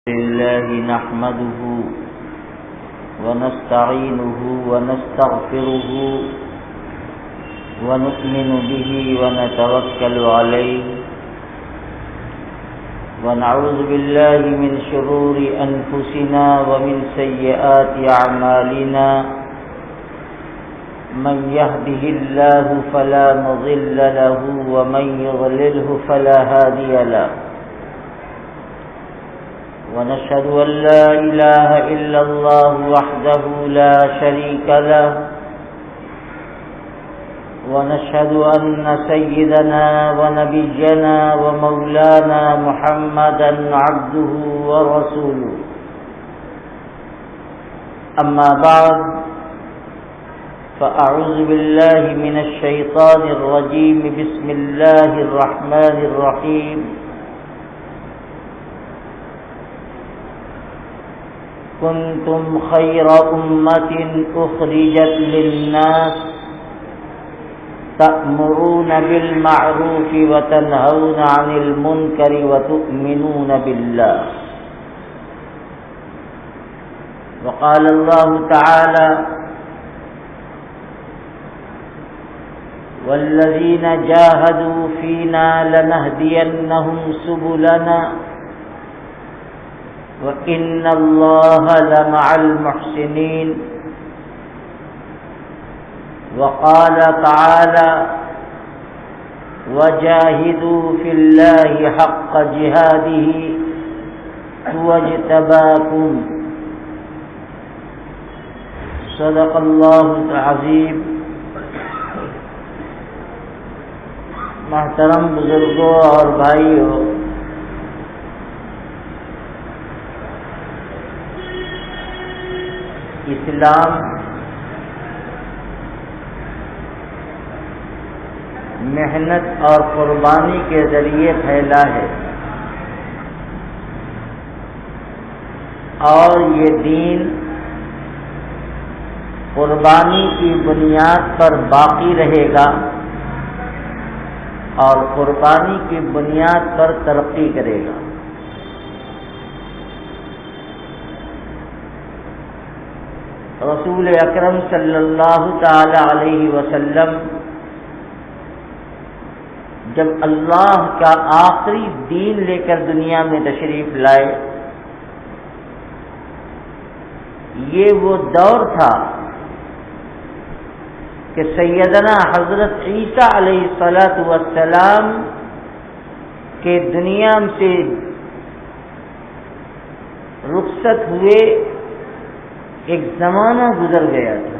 لله نحمده ونستعينه ونستغفره ونؤمن به ونتوكل عليه ونعوذ بالله من شرور أنفسنا ومن سيئات أعمالنا من يهده الله فلا مضل له ومن يضلله فلا هادي له ونشهد أن لا إله إلا الله وحده لا شريك له ونشهد أن سيدنا ونبينا ومولانا محمدا عبده ورسوله أما بعد فأعوذ بالله من الشيطان الرجيم بسم الله الرحمن الرحيم كنتم خير أمة أخرجت للناس تأمرون بالمعروف وتنهون عن المنكر وتؤمنون بالله وقال الله تعالى والذين جاهدوا فينا لنهدينهم سبلنا وَإِنَّ اللَّهَ لَمَعَ الْمُحْسِنِينَ وقال تعالى وَجَاهِدُوا فِي اللَّهِ حَقَّ جِهَادِهِ هُوَ اجْتَبَاكُمْ صدق اللہ العظیم۔ محترم بزرگوں اور بھائیوں، اسلام محنت اور قربانی کے ذریعے پھیلا ہے اور یہ دین قربانی کی بنیاد پر باقی رہے گا اور قربانی کی بنیاد پر ترقی کرے گا۔ رسول اکرم صلی اللہ تعالی علیہ وسلم جب اللہ کا آخری دین لے کر دنیا میں تشریف لائے، یہ وہ دور تھا کہ سیدنا حضرت عیسیٰ علیہ السلام کے دنیا سے رخصت ہوئے ایک زمانہ گزر گیا تھا۔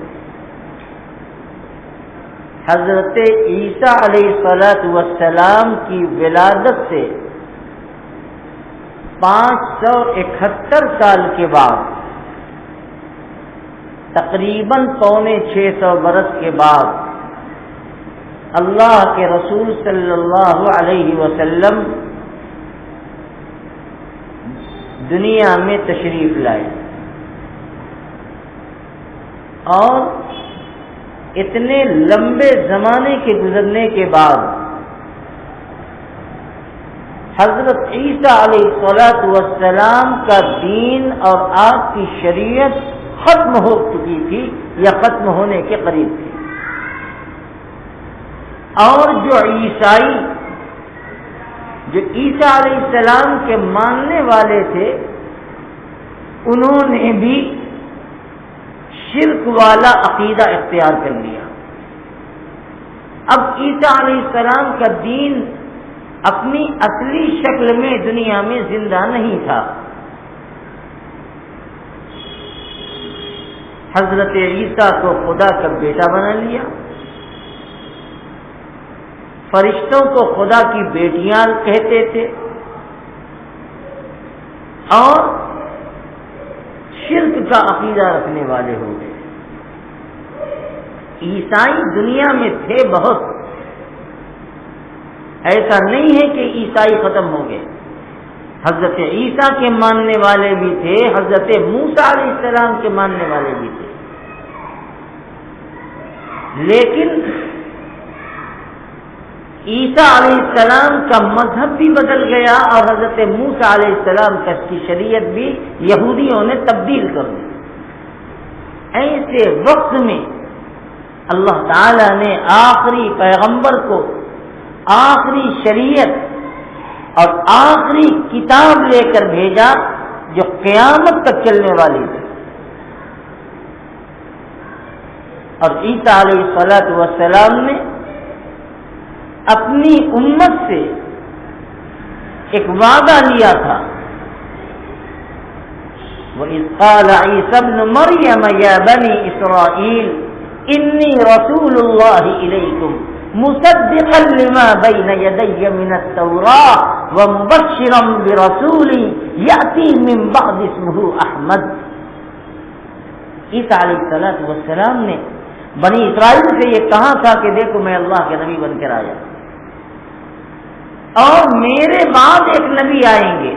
حضرت عیسیٰ علیہ السلام کی ولادت سے 571 سال کے بعد، تقریباً 650 برس کے بعد، اللہ کے رسول صلی اللہ علیہ وسلم دنیا میں تشریف لائے اور اتنے لمبے زمانے کے گزرنے کے بعد حضرت عیسیٰ علیہ السلام کا دین اور آپ کی شریعت ختم ہو چکی تھی یا ختم ہونے کے قریب تھی، اور جو عیسیٰ علیہ السلام کے ماننے والے تھے، انہوں نے بھی شرک والا عقیدہ اختیار کر لیا۔ اب عیسیٰ علیہ السلام کا دین اپنی اصلی شکل میں دنیا میں زندہ نہیں تھا۔ حضرت عیسیٰ کو خدا کا بیٹا بنا لیا، فرشتوں کو خدا کی بیٹیاں کہتے تھے اور شرک کا عقیدہ رکھنے والے ہو گئے۔ عیسائی دنیا میں تھے بہت، ایسا نہیں ہے کہ عیسائی ختم ہو گئے۔ حضرت عیسیٰ کے ماننے والے بھی تھے، حضرت موسیٰ علیہ السلام کے ماننے والے بھی تھے، لیکن عیسیٰ علیہ السلام کا مذہب بھی بدل گیا اور حضرت موسیٰ علیہ السلام کی شریعت بھی یہودیوں نے تبدیل کر دی۔ ایسے وقت میں اللہ تعالی نے آخری پیغمبر کو آخری شریعت اور آخری کتاب لے کر بھیجا جو قیامت تک چلنے والی تھی، اور عیسیٰ علیہ السلام نے اپنی امت سے ایک وعدہ لیا تھا، وَإِذْ قَالَ عِيسَى ابْنُ مَرْيَمَ يَا بَنِي إِسْرَائِيلَ إِنِّي رَسُولُ اللَّهِ إِلَيْكُمْ مُصَدِّقًا لِمَا بَيْنَ يَدَيَّ مِنَ التَّوْرَاةِ وَمُبَشِّرًا بِرَسُولٍ يَأْتِي مِن بَعْدِي اسْمُهُ أَحْمَدُ۔ عیسیٰ علیہ السلام نے بنی اسرائیل سے یہ کہا تھا کہ دیکھو میں اللہ کے نبی بن کر آیا اور میرے بعد ایک نبی آئیں گے،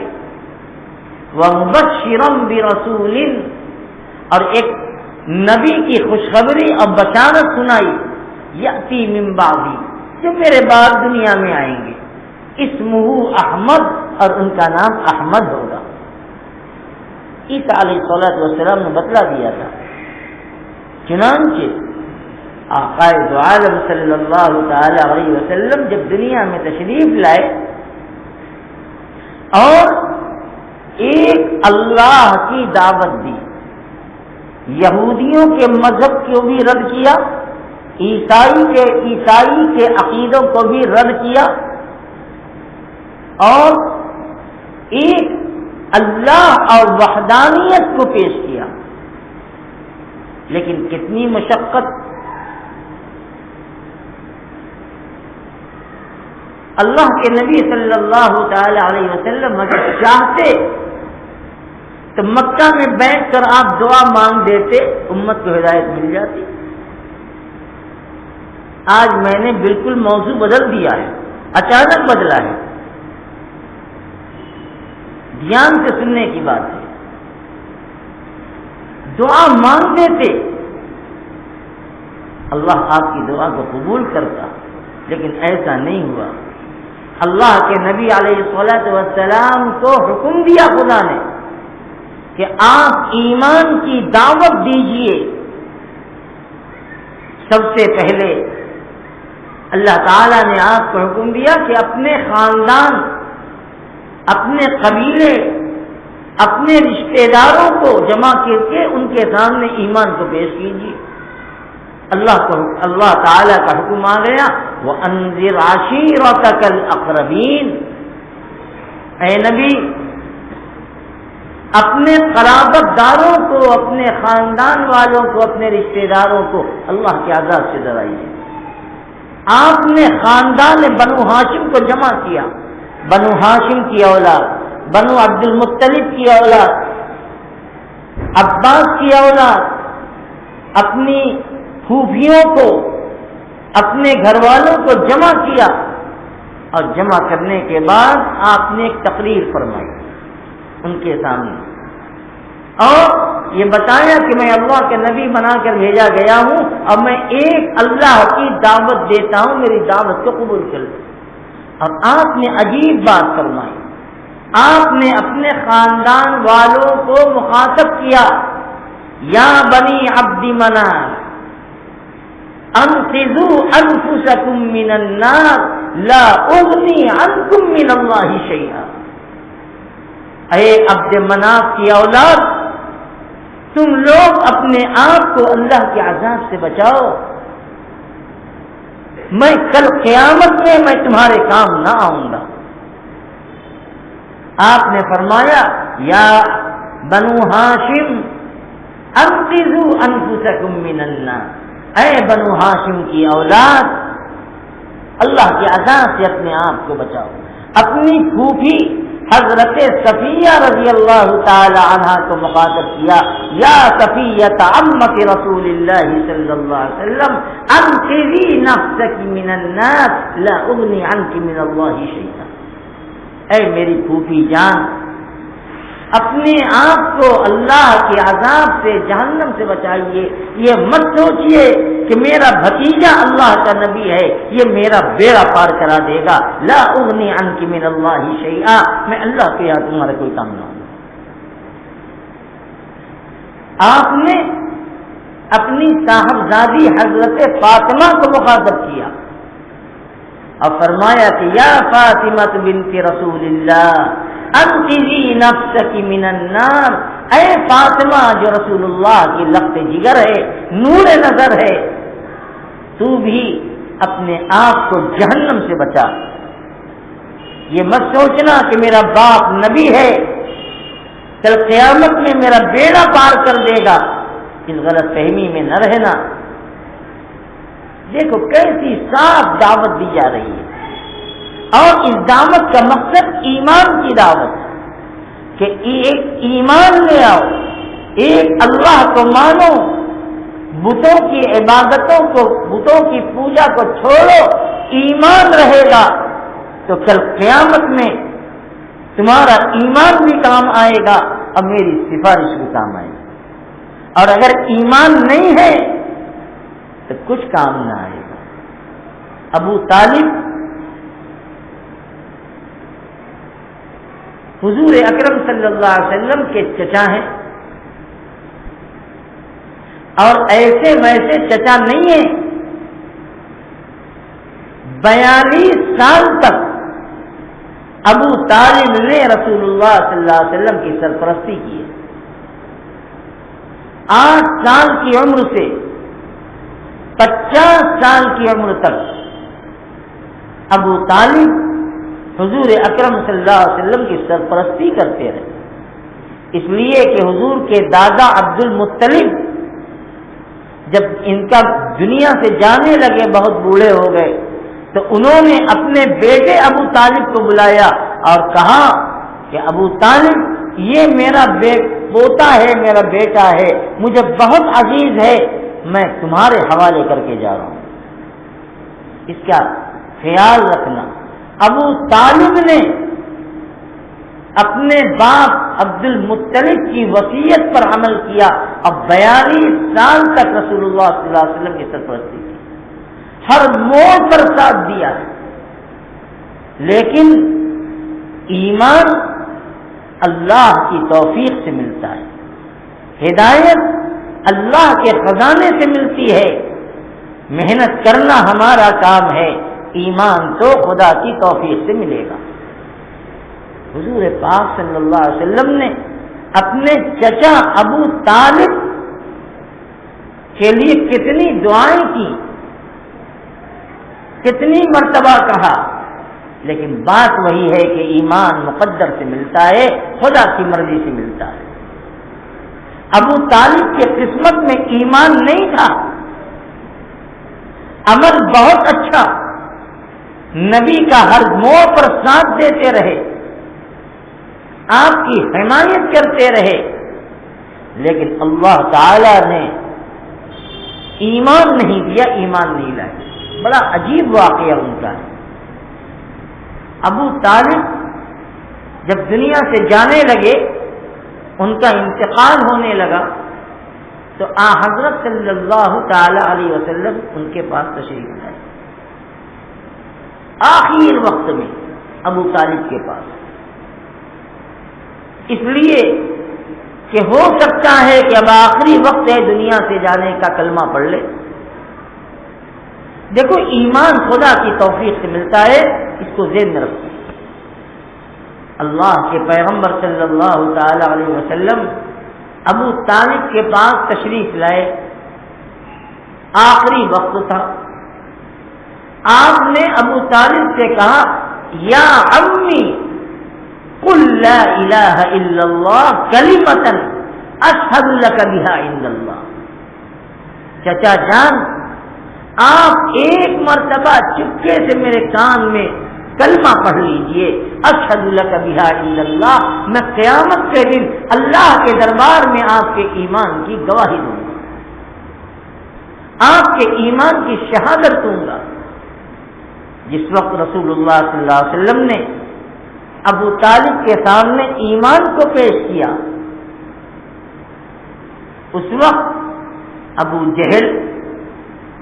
وَمُبَشِّرًا بِرَسُولٍ، اور ایک نبی کی خوشخبری اور بشارت سنائی، یأتی من بعدی، جو میرے بعد دنیا میں آئیں گے، اسمہ احمد، اور ان کا نام احمد ہوگا۔ عیسیٰ علیہ السلام نے بتلا دیا تھا۔ چنانچہ آقا دو عالم صلی اللہ تعالی علیہ وسلم جب دنیا میں تشریف لائے اور ایک اللہ کی دعوت دی، یہودیوں کے مذہب کو بھی رد کیا، عیسائی کے عقیدوں کو بھی رد کیا، اور ایک اللہ اور وحدانیت کو پیش کیا، لیکن کتنی مشقت۔ اللہ کے نبی صلی اللہ تعالی علیہ وسلم اگر چاہتے تو مکہ میں بیٹھ کر آپ دعا مانگ دیتے، امت کو ہدایت مل جاتی۔ آج میں نے بالکل موضوع بدل دیا ہے، اچانک بدلا ہے، دھیان سے سننے کی بات ہے۔ دعا مانگ دیتے، اللہ آپ کی دعا کو قبول کرتا، لیکن ایسا نہیں ہوا۔ اللہ کے نبی علیہ السلام کو حکم دیا خدا نے کہ آپ ایمان کی دعوت دیجئے۔ سب سے پہلے اللہ تعالیٰ نے آپ کو حکم دیا کہ اپنے خاندان، اپنے قبیلے، اپنے رشتہ داروں کو جمع کر کے ان کے سامنے ایمان کو پیش کیجیے۔ اللہ تعالیٰ کا حکم آ گیا، وَأَنذِرْ عَشِيرَتَكَ الْأَقْرَبِينَ، اے نبی اپنے قرابت داروں کو، اپنے خاندان والوں کو، اپنے رشتہ داروں کو اللہ کے عذاب سے ڈرائیے۔ آپ نے خاندان بنو ہاشم کو جمع کیا، بنو ہاشم کی اولاد، بنو عبد المطلب کی اولاد، عباس کی اولاد، اپنی پھوپھیوں کو، اپنے گھر والوں کو جمع کیا، اور جمع کرنے کے بعد آپ نے ایک تقریر فرمائی ان کے سامنے، اور یہ بتایا کہ میں اللہ کے نبی بنا کر بھیجا گیا ہوں اور میں ایک اللہ کی دعوت دیتا ہوں، میری دعوت کو قبول کر لو۔ اور آپ نے عجیب بات فرمائی، آپ نے اپنے خاندان والوں کو مخاطب کیا، یا بنی عبد مناف انقذوا انفسکم من النار لا اغنی عنکم من اللہ شیئا، اے عبد مناف کی اولاد، تم لوگ اپنے آپ کو اللہ کے عذاب سے بچاؤ، میں کل قیامت میں تمہارے کام نہ آؤں گا۔ آپ نے فرمایا، یا بنو ہاشم انقذوا انفسکم من النار، اے بنو ہاشم کی اولاد، اللہ کے عذاب سے اپنے آپ کو بچاؤ۔ اپنی پھوپھی حضرت صفیہ رضی اللہ تعالی عنہا کو مخاطب کیا، یا صفیہ عمت رسول اللہ صلی اللہ علیہ وسلم انقذی نفسک من النار لا اغنی عنک من اللہ شیئا، اے میری پھوپھی جان، اپنے آپ کو اللہ کے عذاب سے، جہنم سے بچائیے. یہ مت سوچئے کہ میرا بھتیجا اللہ کا نبی ہے، یہ میرا بیڑا پار کرا دے گا. لا اغنی عنک من اللہ شیئا، میں اللہ کے یہاں تمہارا کوئی کام نہ ہوں. آپ نے اپنی صاحبزادی حضرت فاطمہ کو مخاطب کیا اور فرمایا کہ یا فاطمہ بنت رسول اللہ انقذی نفسک من النار، اے فاطمہ جو رسول اللہ کی لخت جگر ہے، نور نظر ہے، تو بھی اپنے آپ کو جہنم سے بچا. یہ مت سوچنا کہ میرا باپ نبی ہے، کل قیامت میں میرا بیڑا پار کر دے گا، اس غلط فہمی میں نہ رہنا. دیکھو کیسی صاف دعوت دی جا رہی ہے، اور اس دعوت کا مقصد ایمان کی دعوت ہے کہ ایک ایمان لے آؤ، ایک اللہ کو مانو، بتوں کی عبادتوں کو، بتوں کی پوجا کو چھوڑو. ایمان رہے گا تو کل قیامت میں تمہارا ایمان بھی کام آئے گا اور میری سفارش بھی کام آئے گی. اور اگر ایمان نہیں ہے تو کچھ کام نہ آئے گا. ابو طالب حضور اکرم صلی اللہ علیہ وسلم کے چچا ہیں، اور ایسے ویسے چچا نہیں ہیں. 42 سال تک ابو طالب نے رسول اللہ صلی اللہ علیہ وسلم کی سرپرستی کی ہے. 8 سال کی عمر سے 50 سال کی عمر تک ابو طالب حضور اکرم صلی اللہ علیہ وسلم کی سرپرستی کرتے رہے. اس لیے کہ حضور کے دادا عبد المطلب جب ان کا دنیا سے جانے لگے، بہت بوڑھے ہو گئے، تو انہوں نے اپنے بیٹے ابو طالب کو بلایا اور کہا کہ ابو طالب یہ میرا پوتا ہے، میرا بیٹا ہے، مجھے بہت عزیز ہے، میں تمہارے حوالے کر کے جا رہا ہوں. اس کا خیال رکھنا. ابو طالب نے اپنے باپ عبد المطلب کی وصیت پر عمل کیا اور 42 سال تک رسول اللہ صلی اللہ علیہ وسلم کی سرپرستی کی، ہر موڑ پر ساتھ دیا. لیکن ایمان اللہ کی توفیق سے ملتا ہے، ہدایت اللہ کے خزانے سے ملتی ہے. محنت کرنا ہمارا کام ہے، ایمان تو خدا کی توفیق سے ملے گا. حضور پاک صلی اللہ علیہ وسلم نے اپنے چچا ابو طالب کے لیے کتنی دعائیں کی، کتنی مرتبہ کہا، لیکن بات وہی ہے کہ ایمان مقدر سے ملتا ہے، خدا کی مرضی سے ملتا ہے. ابو طالب کی قسمت میں ایمان نہیں تھا، عمل بہت اچھا، نبی کا ہر موڑ پر ساتھ دیتے رہے، آپ کی حمایت کرتے رہے، لیکن اللہ تعالی نے ایمان نہیں دیا، ایمان نہیں لائے. بڑا عجیب واقعہ ان کا ہے. ابو طالب جب دنیا سے جانے لگے، ان کا انتقال ہونے لگا، تو حضرت صلی اللہ تعالی علیہ وسلم ان کے پاس تشریف لائے. آخر وقت میں ابو طالب کے پاس، اس لیے کہ ہو سکتا ہے کہ اب آخری وقت ہے دنیا سے جانے کا، کلمہ پڑھ لے. دیکھو ایمان خدا کی توفیق سے ملتا ہے، اس کو ذہن میں رکھو. اللہ کے پیغمبر صلی اللہ تعالی علیہ وسلم ابو طالب کے پاس تشریف لائے. آخری وقت تھا. آپ نے ابو طالب سے کہا یا عمی قل لا الہ الا اللہ کلمۃ اشہد لک بہا عند اللہ. چچا جان، آپ ایک مرتبہ چپکے سے میرے کان میں کلمہ پڑھ لیجئے، اشہد لک بہا عند اللہ. میں قیامت کے دن اللہ کے دربار میں آپ کے ایمان کی گواہی دوں گا، آپ کے ایمان کی شہادت دوں گا. جس وقت رسول اللہ صلی اللہ علیہ وسلم نے ابو طالب کے سامنے ایمان کو پیش کیا، اس وقت ابو جہل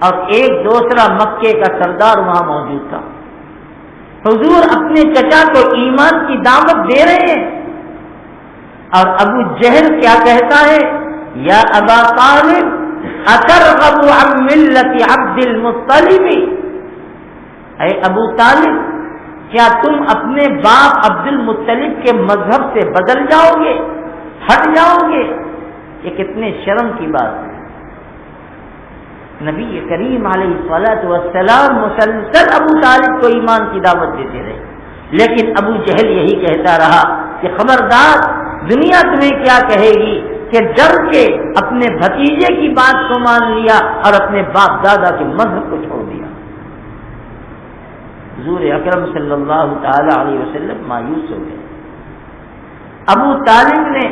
اور ایک دوسرا مکے کا سردار وہاں موجود تھا۔ حضور اپنے چچا کو ایمان کی دعوت دے رہے ہیں اور ابو جہل کیا کہتا ہے، یا ابا طالب اترغب عن ملت عبد المطلب، اے ابو طالب کیا تم اپنے باپ عبد المطلب کے مذہب سے بدل جاؤ گے، ہٹ جاؤ گے؟ یہ کتنے شرم کی بات ہے۔ نبی کریم علیہ الصلوۃ والسلام مسلسل ابو طالب کو ایمان کی دعوت دیتے رہے، لیکن ابو جہل یہی کہتا رہا کہ خبردار، دنیا تمہیں کیا کہے گی کہ ڈر کے اپنے بھتیجے کی بات کو مان لیا اور اپنے باپ دادا کے مذہب کو چھوڑ دیا۔ حضور اکرم صلی اللہ تعالی علیہ وسلم مایوس ہو گئے۔ ابو طالب نے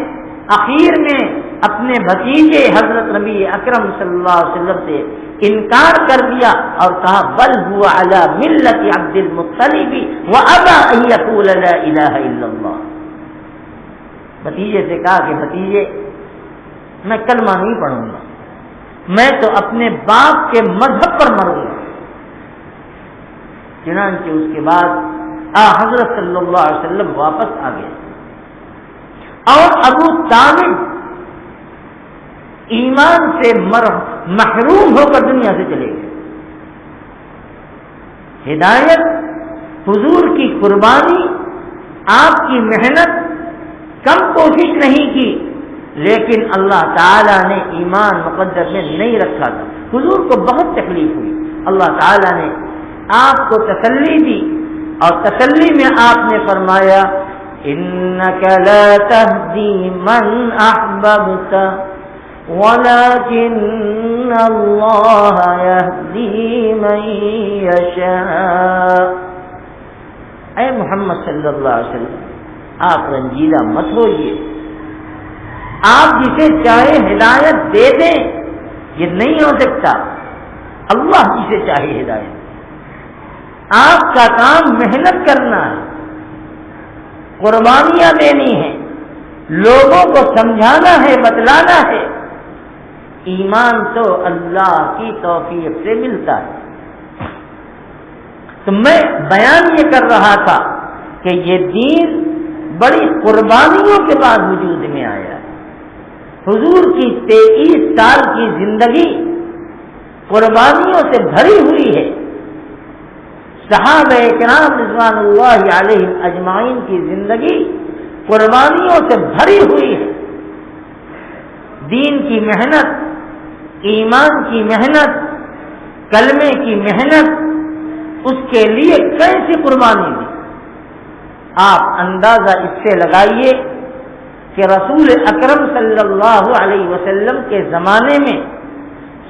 اخیر میں اپنے بھتیجے حضرت نبی اکرم صلی اللہ علیہ وسلم سے انکار کر دیا اور کہا بل هو علی ملت عبد المطلب وابى ان يقول لا الہ الا اللہ۔ بھتیجے سے کہا کہ بھتیجے میں کلمہ نہیں پڑھوں گا، میں تو اپنے باپ کے مذہب پر مروں گا۔ چنانچہ اس کے بعد حضرت صلی اللہ علیہ وسلم واپس آ گئے اور ابو طالب ایمان سے محروم ہو کر دنیا سے چلے گئے۔ ہدایت، حضور کی قربانی، آپ کی محنت، کم کوشش نہیں کی، لیکن اللہ تعالیٰ نے ایمان مقدر میں نہیں رکھا تھا۔ حضور کو بہت تکلیف ہوئی، اللہ تعالیٰ نے آپ کو تسلی دی اور تسلی میں آپ نے فرمایا انک لا تہدی من احببت ولكن اللہ یہدی من یشاء۔ اے محمد صلی اللہ علیہ وسلم، آپ رنجیدہ مت ہوئیے، آپ جسے چاہے ہدایت دے دیں، یہ نہیں ہو سکتا، اللہ جسے چاہے ہدایت۔ آپ کا کام محنت کرنا ہے، قربانیاں دینی ہیں، لوگوں کو سمجھانا ہے، بتلانا ہے۔ ایمان تو اللہ کی توفیق سے ملتا ہے۔ تو میں بیان یہ کر رہا تھا کہ یہ دین بڑی قربانیوں کے بعد وجود میں آیا ہے۔ حضور کی 23 سال کی زندگی قربانیوں سے بھری ہوئی ہے۔ صحابہ کرام رضوان اللہ علیہم اجمعین کی زندگی قربانیوں سے بھری ہوئی ہے۔ دین کی محنت، ایمان کی محنت، کلمے کی محنت، اس کے لیے کیسی قربانی دی۔ آپ اندازہ اس سے لگائیے کہ رسول اکرم صلی اللہ علیہ وسلم کے زمانے میں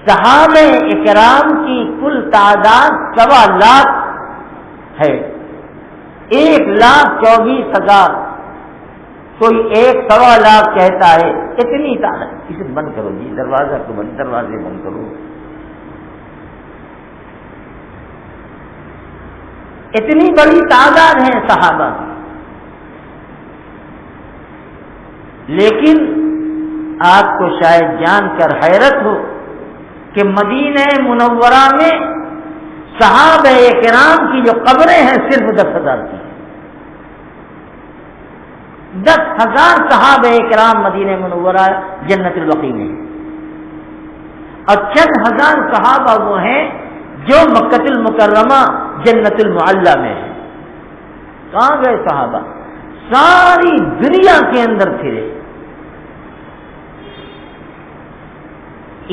صحابہ اکرام کی کل تعداد 1.25 لاکھ ہے، 1,24,000، کوئی 1.25 لاکھ کہتا ہے، اتنی تعداد۔ اسے بند کرو جی، دروازے بند کرو۔ اتنی بڑی تعداد ہے صحابہ کی، لیکن آپ کو شاید جان کر حیرت ہو کہ مدینہ منورہ میں صحابہ کرام کی جو قبریں ہیں صرف 10,000 کی ہیں۔ 10,000 صحابہ کرام مدینہ منورہ جنت البقیع میں ہیں، اور چند ہزار صحابہ وہ ہیں جو مکہ المکرمہ جنت المعلی میں ہیں۔ کہاں گئے صحابہ؟ ساری دنیا کے اندر پھرے،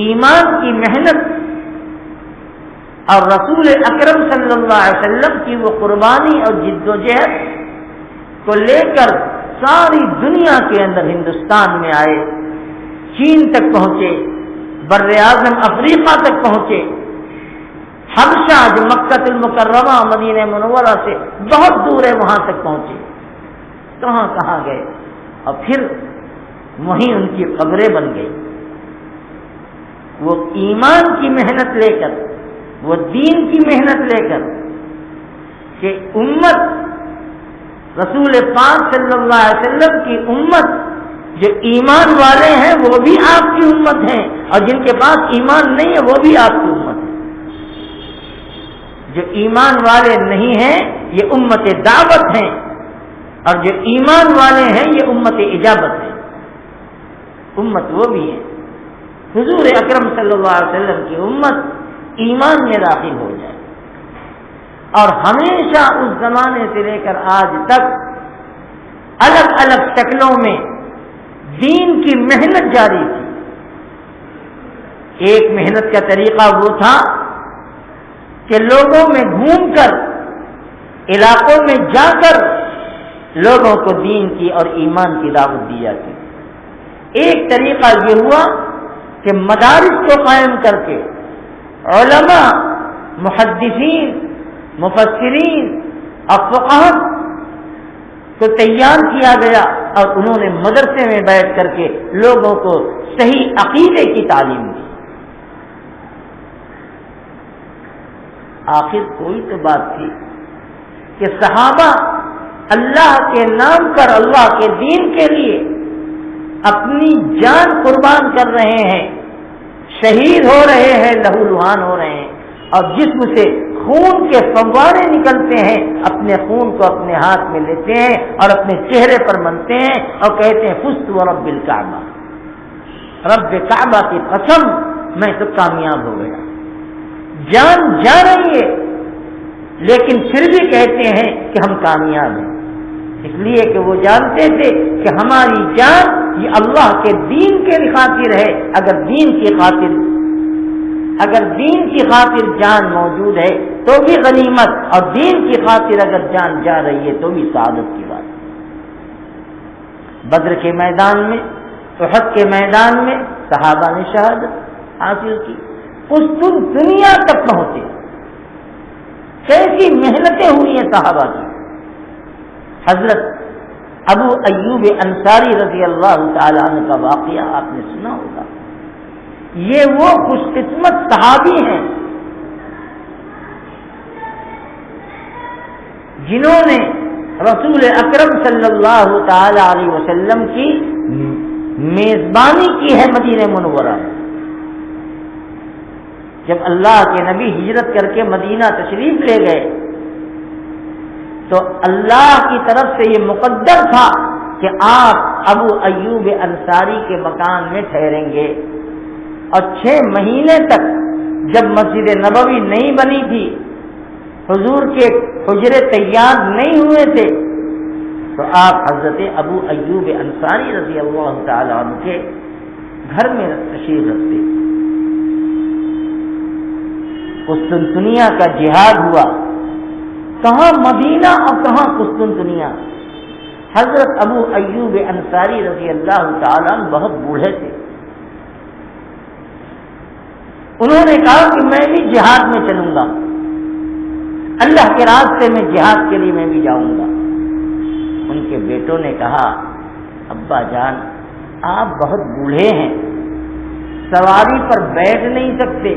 ایمان کی محنت اور رسول اکرم صلی اللہ علیہ وسلم کی وہ قربانی اور جد و جہد کو لے کر ساری دنیا کے اندر ہندوستان میں آئے، چین تک پہنچے، بر اعظم افریقہ تک پہنچے، حبشہ جو مکہ المکرمہ مدینہ منورہ سے بہت دور ہے وہاں تک پہنچے، کہاں کہاں گئے، اور پھر وہیں ان کی قبریں بن گئی۔ وہ ایمان کی محنت لے کر، وہ دین کی محنت لے کر کہ امت رسول پاک صلی اللہ علیہ وسلم کی امت جو ایمان والے ہیں وہ بھی آپ کی امت ہیں، اور جن کے پاس ایمان نہیں ہے وہ بھی آپ کی امت ہے۔ جو ایمان والے نہیں ہیں یہ امت دعوت ہیں، اور جو ایمان والے ہیں یہ امت اجابت ہے۔ امت وہ بھی ہے حضور اکرم صلی اللہ علیہ وسلم کی امت ایمان میں داخل ہو جائے، اور ہمیشہ اس زمانے سے لے کر آج تک الگ الگ شکلوں میں دین کی محنت جاری تھی۔ ایک محنت کا طریقہ وہ تھا کہ لوگوں میں گھوم کر، علاقوں میں جا کر لوگوں کو دین کی اور ایمان کی دعوت دی جاتی۔ ایک طریقہ یہ ہوا کہ مدارس کو قائم کر کے علماء، محدثین، مفسرین اور فقہاء کو تیار کیا گیا، اور انہوں نے مدرسے میں بیٹھ کر کے لوگوں کو صحیح عقیدے کی تعلیم دی۔ آخر کوئی تو بات تھی کہ صحابہ اللہ کے نام پر، اللہ کے دین کے لیے اپنی جان قربان کر رہے ہیں، شہید ہو رہے ہیں، لہو لہان ہو رہے ہیں، اور جسم سے خون کے فوارے نکلتے ہیں، اپنے خون کو اپنے ہاتھ میں لیتے ہیں اور اپنے چہرے پر منتے ہیں اور کہتے ہیں فزت ورب الکعبہ، رب کعبہ کی قسم میں تو کامیاب ہو گیا۔ جان جا رہی ہے لیکن پھر بھی کہتے ہیں کہ ہم کامیاب ہیں، اس لیے کہ وہ جانتے تھے کہ ہماری جان یہ اللہ کے دین کے خاطر ہے۔ اگر دین کی خاطر جان موجود ہے تو بھی غنیمت، اور دین کی خاطر اگر جان جا رہی ہے تو بھی سعادت کی بات۔ بدر کے میدان میں، احد کے میدان میں صحابہ نے شہادت حاصل کی، اس دنیا تک پہنچے۔ کیسی محنتیں ہوئی ہیں صحابہ کی۔ حضرت ابو ایوب انصاری رضی اللہ تعالیٰ عنہ کا واقعہ آپ نے سنا ہوگا۔ یہ وہ خوش قسمت صحابی ہیں جنہوں نے رسول اکرم صلی اللہ تعالی علیہ وسلم کی میزبانی کی ہے مدینہ منورہ میں۔ جب اللہ کے نبی ہجرت کر کے مدینہ تشریف لے گئے تو اللہ کی طرف سے یہ مقدر تھا کہ آپ ابو ایوب انصاری کے مکان میں ٹھہریں گے، اور 6 مہینے تک جب مسجد نبوی نہیں بنی تھی، حضور کے حجرے تیار نہیں ہوئے تھے، تو آپ حضرت ابو ایوب انصاری رضی اللہ تعالیٰ عنہ کے گھر میں تشریف رکھتے۔ قسطنطنیہ کا جہاد ہوا، کہاں مدینہ اور کہاں قسطنطنیہ۔ حضرت ابو ایوب انصاری رضی اللہ تعالیٰ عنہ بہت بوڑھے تھے، انہوں نے کہا کہ میں بھی جہاد میں چلوں گا، اللہ کے راستے میں جہاد کے لیے میں بھی جاؤں گا۔ ان کے بیٹوں نے کہا ابا جان آپ بہت بوڑھے ہیں، سواری پر بیٹھ نہیں سکتے،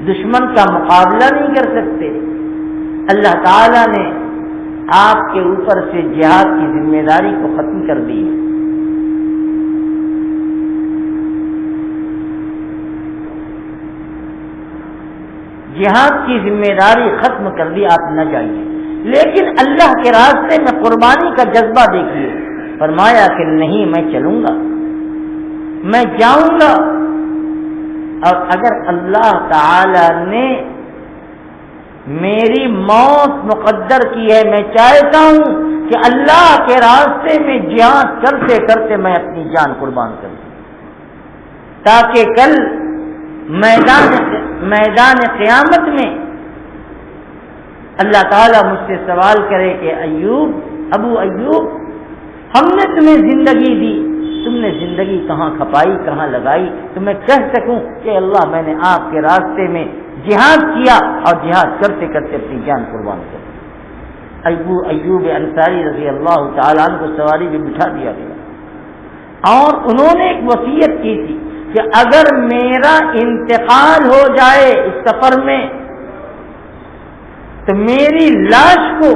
دشمن کا مقابلہ نہیں کر سکتے، اللہ تعالیٰ نے آپ کے اوپر سے جہاد کی ذمہ داری کو ختم کر دی ہے۔ جہاد کی ذمہ داری ختم کر دی، آپ نہ جائیے، لیکن اللہ کے راستے میں قربانی کا جذبہ دیکھیے۔ فرمایا کہ نہیں، میں چلوں گا، میں جاؤں گا، اور اگر اللہ تعالی نے میری موت مقدر کی ہے، میں چاہتا ہوں کہ اللہ کے راستے میں جہاد کرتے کرتے میں اپنی جان قربان کر دوں، تاکہ کل میدان قیامت میں اللہ تعالیٰ مجھ سے سوال کرے کہ ابو ایوب ہم نے تمہیں زندگی دی، تم نے زندگی کہاں کھپائی، کہاں لگائی، تو میں کہہ سکوں کہ اللہ میں نے آپ کے راستے میں جہاد کیا اور جہاد کرتے کرتے اپنی جان قربان کر دی۔ ابو ایوب انصاری رضی اللہ تعالیٰ عنہ کو سواری میں بٹھا دیا گیا، اور انہوں نے ایک وصیت کی تھی کہ اگر میرا انتقال ہو جائے اس سفر میں تو میری لاش کو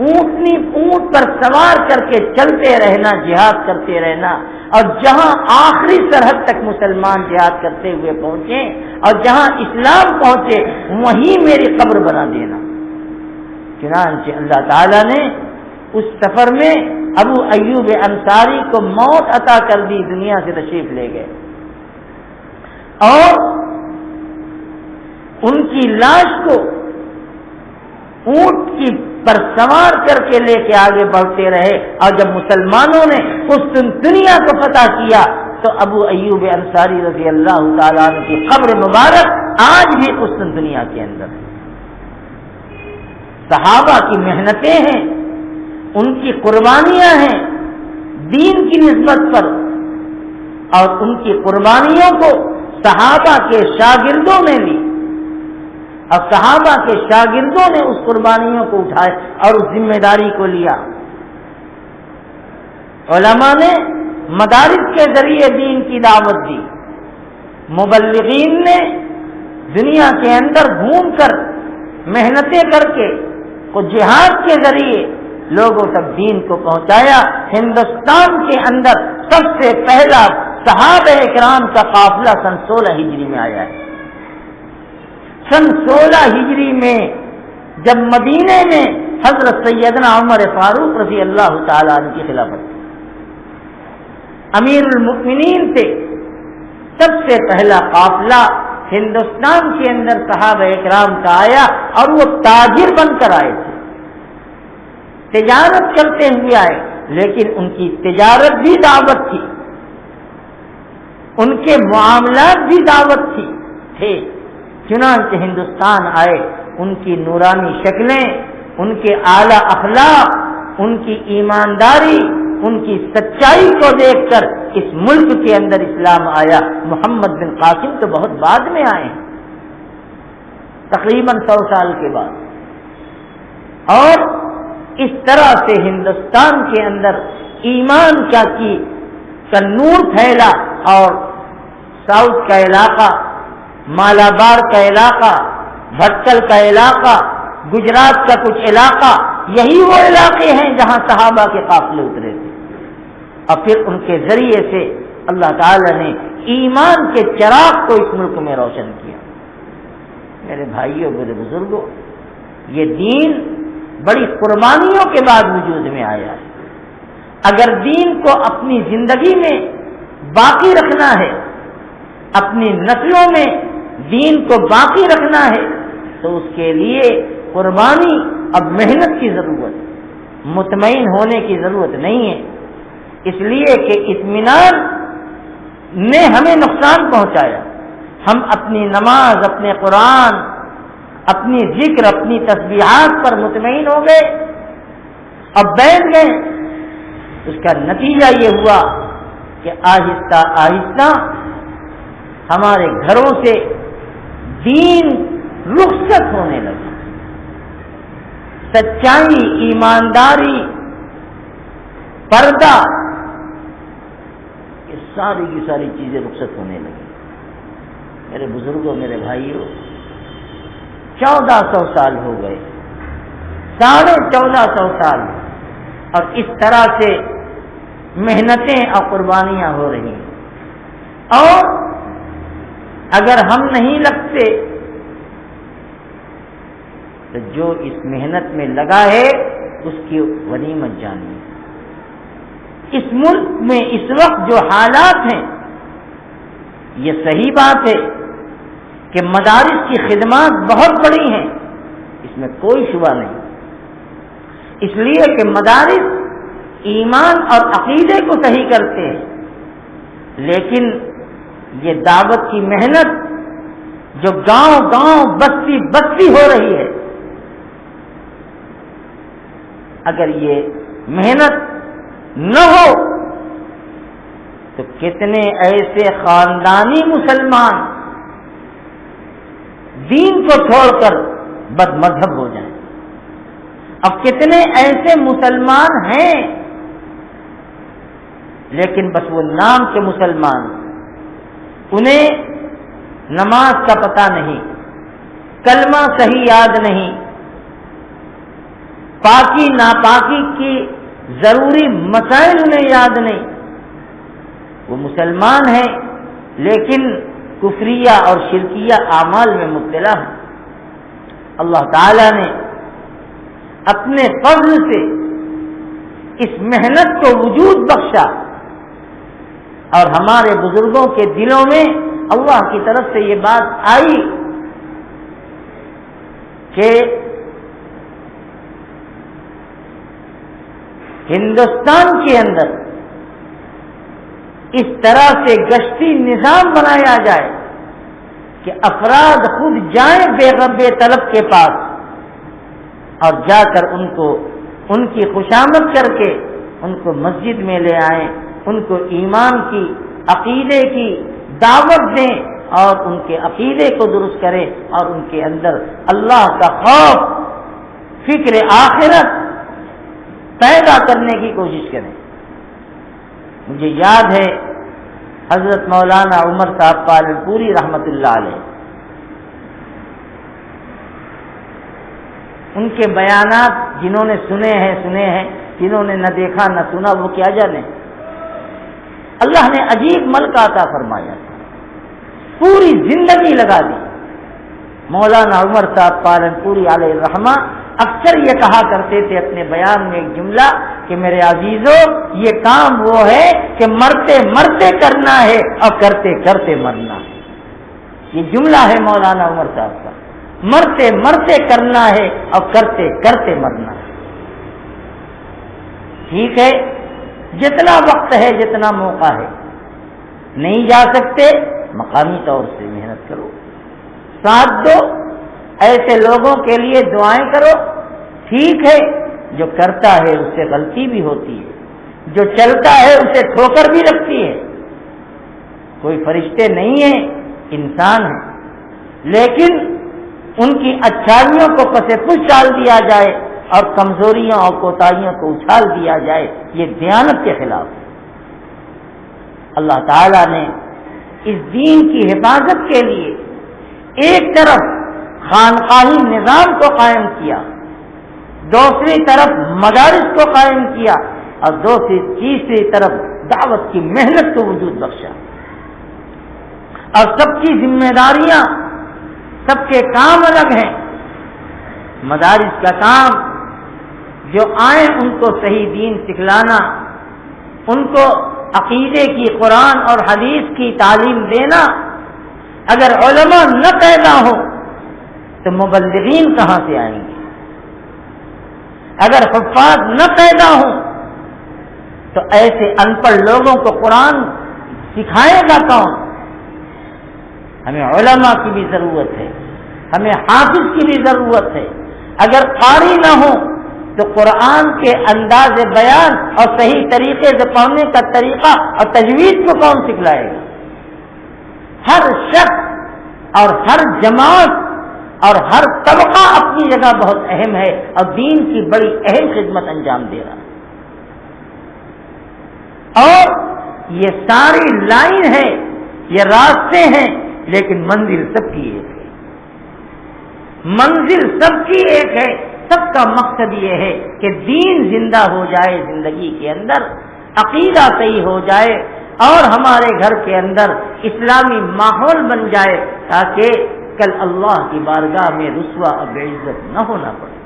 اونٹ پر سوار کر کے چلتے رہنا، جہاد کرتے رہنا، اور جہاں آخری سرحد تک مسلمان جہاد کرتے ہوئے پہنچے اور جہاں اسلام پہنچے وہیں میری قبر بنا دینا۔ چنانچہ اللہ تعالیٰ نے اس سفر میں ابو ایوب انصاری کو موت عطا کر دی، دنیا سے تشریف لے گئے، اور ان کی لاش کو اونٹ کی پر سوار کر کے لے کے آگے بڑھتے رہے، اور جب مسلمانوں نے قسطنطنیہ کو فتح کیا تو ابو ایوب انصاری رضی اللہ تعالیٰ عنہ کی قبر مبارک آج بھی قسطنطنیہ کے اندر ہے۔ صحابہ کی محنتیں ہیں، ان کی قربانیاں ہیں دین کی نسبت پر، اور ان کی قربانیوں کو صحابہ کے شاگردوں نے لی، اور صحابہ کے شاگردوں نے اس قربانیوں کو اٹھائے اور اس ذمہ داری کو لیا۔ علماء نے مدارس کے ذریعے دین کی دعوت دی، مبلغین نے دنیا کے اندر گھوم کر محنتیں کر کے جہاد کے ذریعے لوگوں تک دین کو پہنچایا۔ ہندوستان کے اندر سب سے پہلا صحابہ کرام کا قافلہ سن 16 ہجری میں آیا ہے۔ سن 16 ہجری میں جب مدینے میں حضرت سیدنا عمر فاروق رضی اللہ تعالیٰ عنہ کی خلافت امیر المؤمنین تھے، سب سے پہلا قافلہ ہندوستان کے اندر صحابہ کرام کا آیا، اور وہ تاجر بن کر آئے تھے، تجارت کرتے ہوئے آئے، لیکن ان کی تجارت بھی دعوت تھی، ان کے معاملات بھی دعوت تھے۔ چنانچہ ہندوستان آئے، ان کی نورانی شکلیں، ان کے اعلیٰ اخلاق، ان کی ایمانداری، ان کی سچائی کو دیکھ کر اس ملک کے اندر اسلام آیا۔ محمد بن قاسم تو بہت بعد میں آئے ہیں، تقریباً 100 سال کے بعد، اور اس طرح سے ہندوستان کے اندر ایمان کا نور پھیلا، اور ساؤتھ کا علاقہ، مالابار کا علاقہ، بھٹکل کا علاقہ، گجرات کا کچھ علاقہ، یہی وہ علاقے ہیں جہاں صحابہ کے قافلے اترے تھے، اور پھر ان کے ذریعے سے اللہ تعالی نے ایمان کے چراغ کو اس ملک میں روشن کیا۔ میرے بھائیوں، میرے بزرگوں، یہ دین بڑی قربانیوں کے بعد وجود میں آیا ہے۔ اگر دین کو اپنی زندگی میں باقی رکھنا ہے، اپنی نسلوں میں دین کو باقی رکھنا ہے، تو اس کے لیے قربانی اب محنت کی ضرورت، مطمئن ہونے کی ضرورت نہیں ہے، اس لیے کہ اطمینان نے ہمیں نقصان پہنچایا۔ ہم اپنی نماز، اپنے قرآن، اپنی ذکر، اپنی تسبیحات پر مطمئن ہو گئے اب بیٹھ گئے۔ اس کا نتیجہ یہ ہوا کہ آہستہ آہستہ ہمارے گھروں سے دین رخصت ہونے لگا، سچائی، ایمانداری، پردہ، یہ ساری کی ساری چیزیں رخصت ہونے لگی۔ میرے بزرگوں، میرے بھائیوں، 1400 سال ہو گئے، 1450 سال، اور اس طرح سے محنتیں اور قربانیاں ہو رہی ہیں، اور اگر ہم نہیں لگتے تو جو اس محنت میں لگا ہے اس کی غنیمت جانیے۔ اس ملک میں اس وقت جو حالات ہیں، یہ صحیح بات ہے کہ مدارس کی خدمات بہت بڑی ہیں، اس میں کوئی شبہ نہیں، اس لیے کہ مدارس ایمان اور عقیدے کو صحیح کرتے ہیں، لیکن یہ دعوت کی محنت جو گاؤں گاؤں، بستی بستی ہو رہی ہے، اگر یہ محنت نہ ہو تو کتنے ایسے خاندانی مسلمان دین کو چھوڑ کر بد مذہب ہو جائیں، اب کتنے ایسے مسلمان ہیں لیکن بس وہ نام کے مسلمان، انہیں نماز کا پتہ نہیں، کلمہ صحیح یاد نہیں، پاکی ناپاکی کی ضروری مسائل انہیں یاد نہیں، وہ مسلمان ہیں لیکن کفریہ اور شرکیہ اعمال میں مبتلا ہیں۔ اللہ تعالیٰ نے اپنے فضل سے اس محنت کو وجود بخشا، اور ہمارے بزرگوں کے دلوں میں اللہ کی طرف سے یہ بات آئی کہ ہندوستان کے اندر اس طرح سے گشتی نظام بنایا جائے کہ افراد خود جائیں بے طلب کے پاس اور جا کر ان کی خوشامد کر کے ان کو مسجد میں لے آئیں، ان کو ایمان کی، عقیدے کی دعوت دیں اور ان کے عقیدے کو درست کریں اور ان کے اندر اللہ کا خوف، فکر آخرت پیدا کرنے کی کوشش کریں۔ مجھے یاد ہے حضرت مولانا عمر صاحب پالنپوری رحمت اللہ علیہ، ان کے بیانات جنہوں نے سنے ہیں، جنہوں نے نہ دیکھا نہ سنا وہ کیا جانے۔ اللہ نے عجیب ملک عطا فرمایا، پوری زندگی لگا دی۔ مولانا عمر صاحب پالنپوری علیہ الرحمہ اکثر یہ کہا کرتے تھے اپنے بیان میں ایک جملہ کہ میرے عزیزو، یہ کام وہ ہے کہ مرتے مرتے کرنا ہے اور کرتے کرتے مرنا ہے۔ یہ جملہ ہے مولانا عمر صاحب کا، مرتے مرتے کرنا ہے اور کرتے کرتے مرنا ہے۔ ٹھیک ہے، جتنا وقت ہے، جتنا موقع ہے، نہیں جا سکتے مقامی طور سے محنت کرو، ساتھ دو، ایسے لوگوں کے لیے دعائیں کرو۔ ٹھیک ہے، جو کرتا ہے اس سے غلطی بھی ہوتی ہے، جو چلتا ہے اسے ٹھوکر بھی لگتی ہے، کوئی فرشتے نہیں ہیں، انسان ہیں، لیکن ان کی اچھائیوں کو پس پش ڈال دیا جائے اور کمزوریوں اور کوتاہیوں کو اچھال دیا جائے، یہ دیانت کے خلاف ہے۔ اللہ تعالیٰ نے اس دین کی حفاظت کے لیے ایک طرف خانقاہی نظام کو قائم کیا، دوسری طرف مدارس کو قائم کیا، اور تیسری طرف دعوت کی محنت کو وجود بخشا، اور سب کی ذمہ داریاں، سب کے کام الگ ہیں۔ مدارس کا کام جو آئیں ان کو صحیح دین سکھلانا، ان کو عقیدے کی، قرآن اور حدیث کی تعلیم دینا۔ اگر علماء نہ پیدا ہوں تو مبلغین کہاں سے آئیں گے؟ اگر حفاظ نہ پیدا ہوں تو ایسے ان پڑھ لوگوں کو قرآن سکھائے گا کون؟ ہمیں علماء کی بھی ضرورت ہے، ہمیں حافظ کی بھی ضرورت ہے۔ اگر قاری نہ ہو تو قرآن کے انداز بیان اور صحیح طریقے سے پڑھنے کا طریقہ اور تجوید کو کون سکھلائے گا؟ ہر شخص اور ہر جماعت اور ہر طبقہ اپنی جگہ بہت اہم ہے اور دین کی بڑی اہم خدمت انجام دے رہا ہے، اور یہ ساری لائن ہے، یہ راستے ہیں، لیکن منزل سب کی ایک ہے۔ منزل سب کی ایک ہے، سب کا مقصد یہ ہے کہ دین زندہ ہو جائے زندگی کے اندر، عقیدہ صحیح ہو جائے اور ہمارے گھر کے اندر اسلامی ماحول بن جائے تاکہ کل اللہ کی بارگاہ میں رسوا اور بے عزت نہ ہونا پڑے۔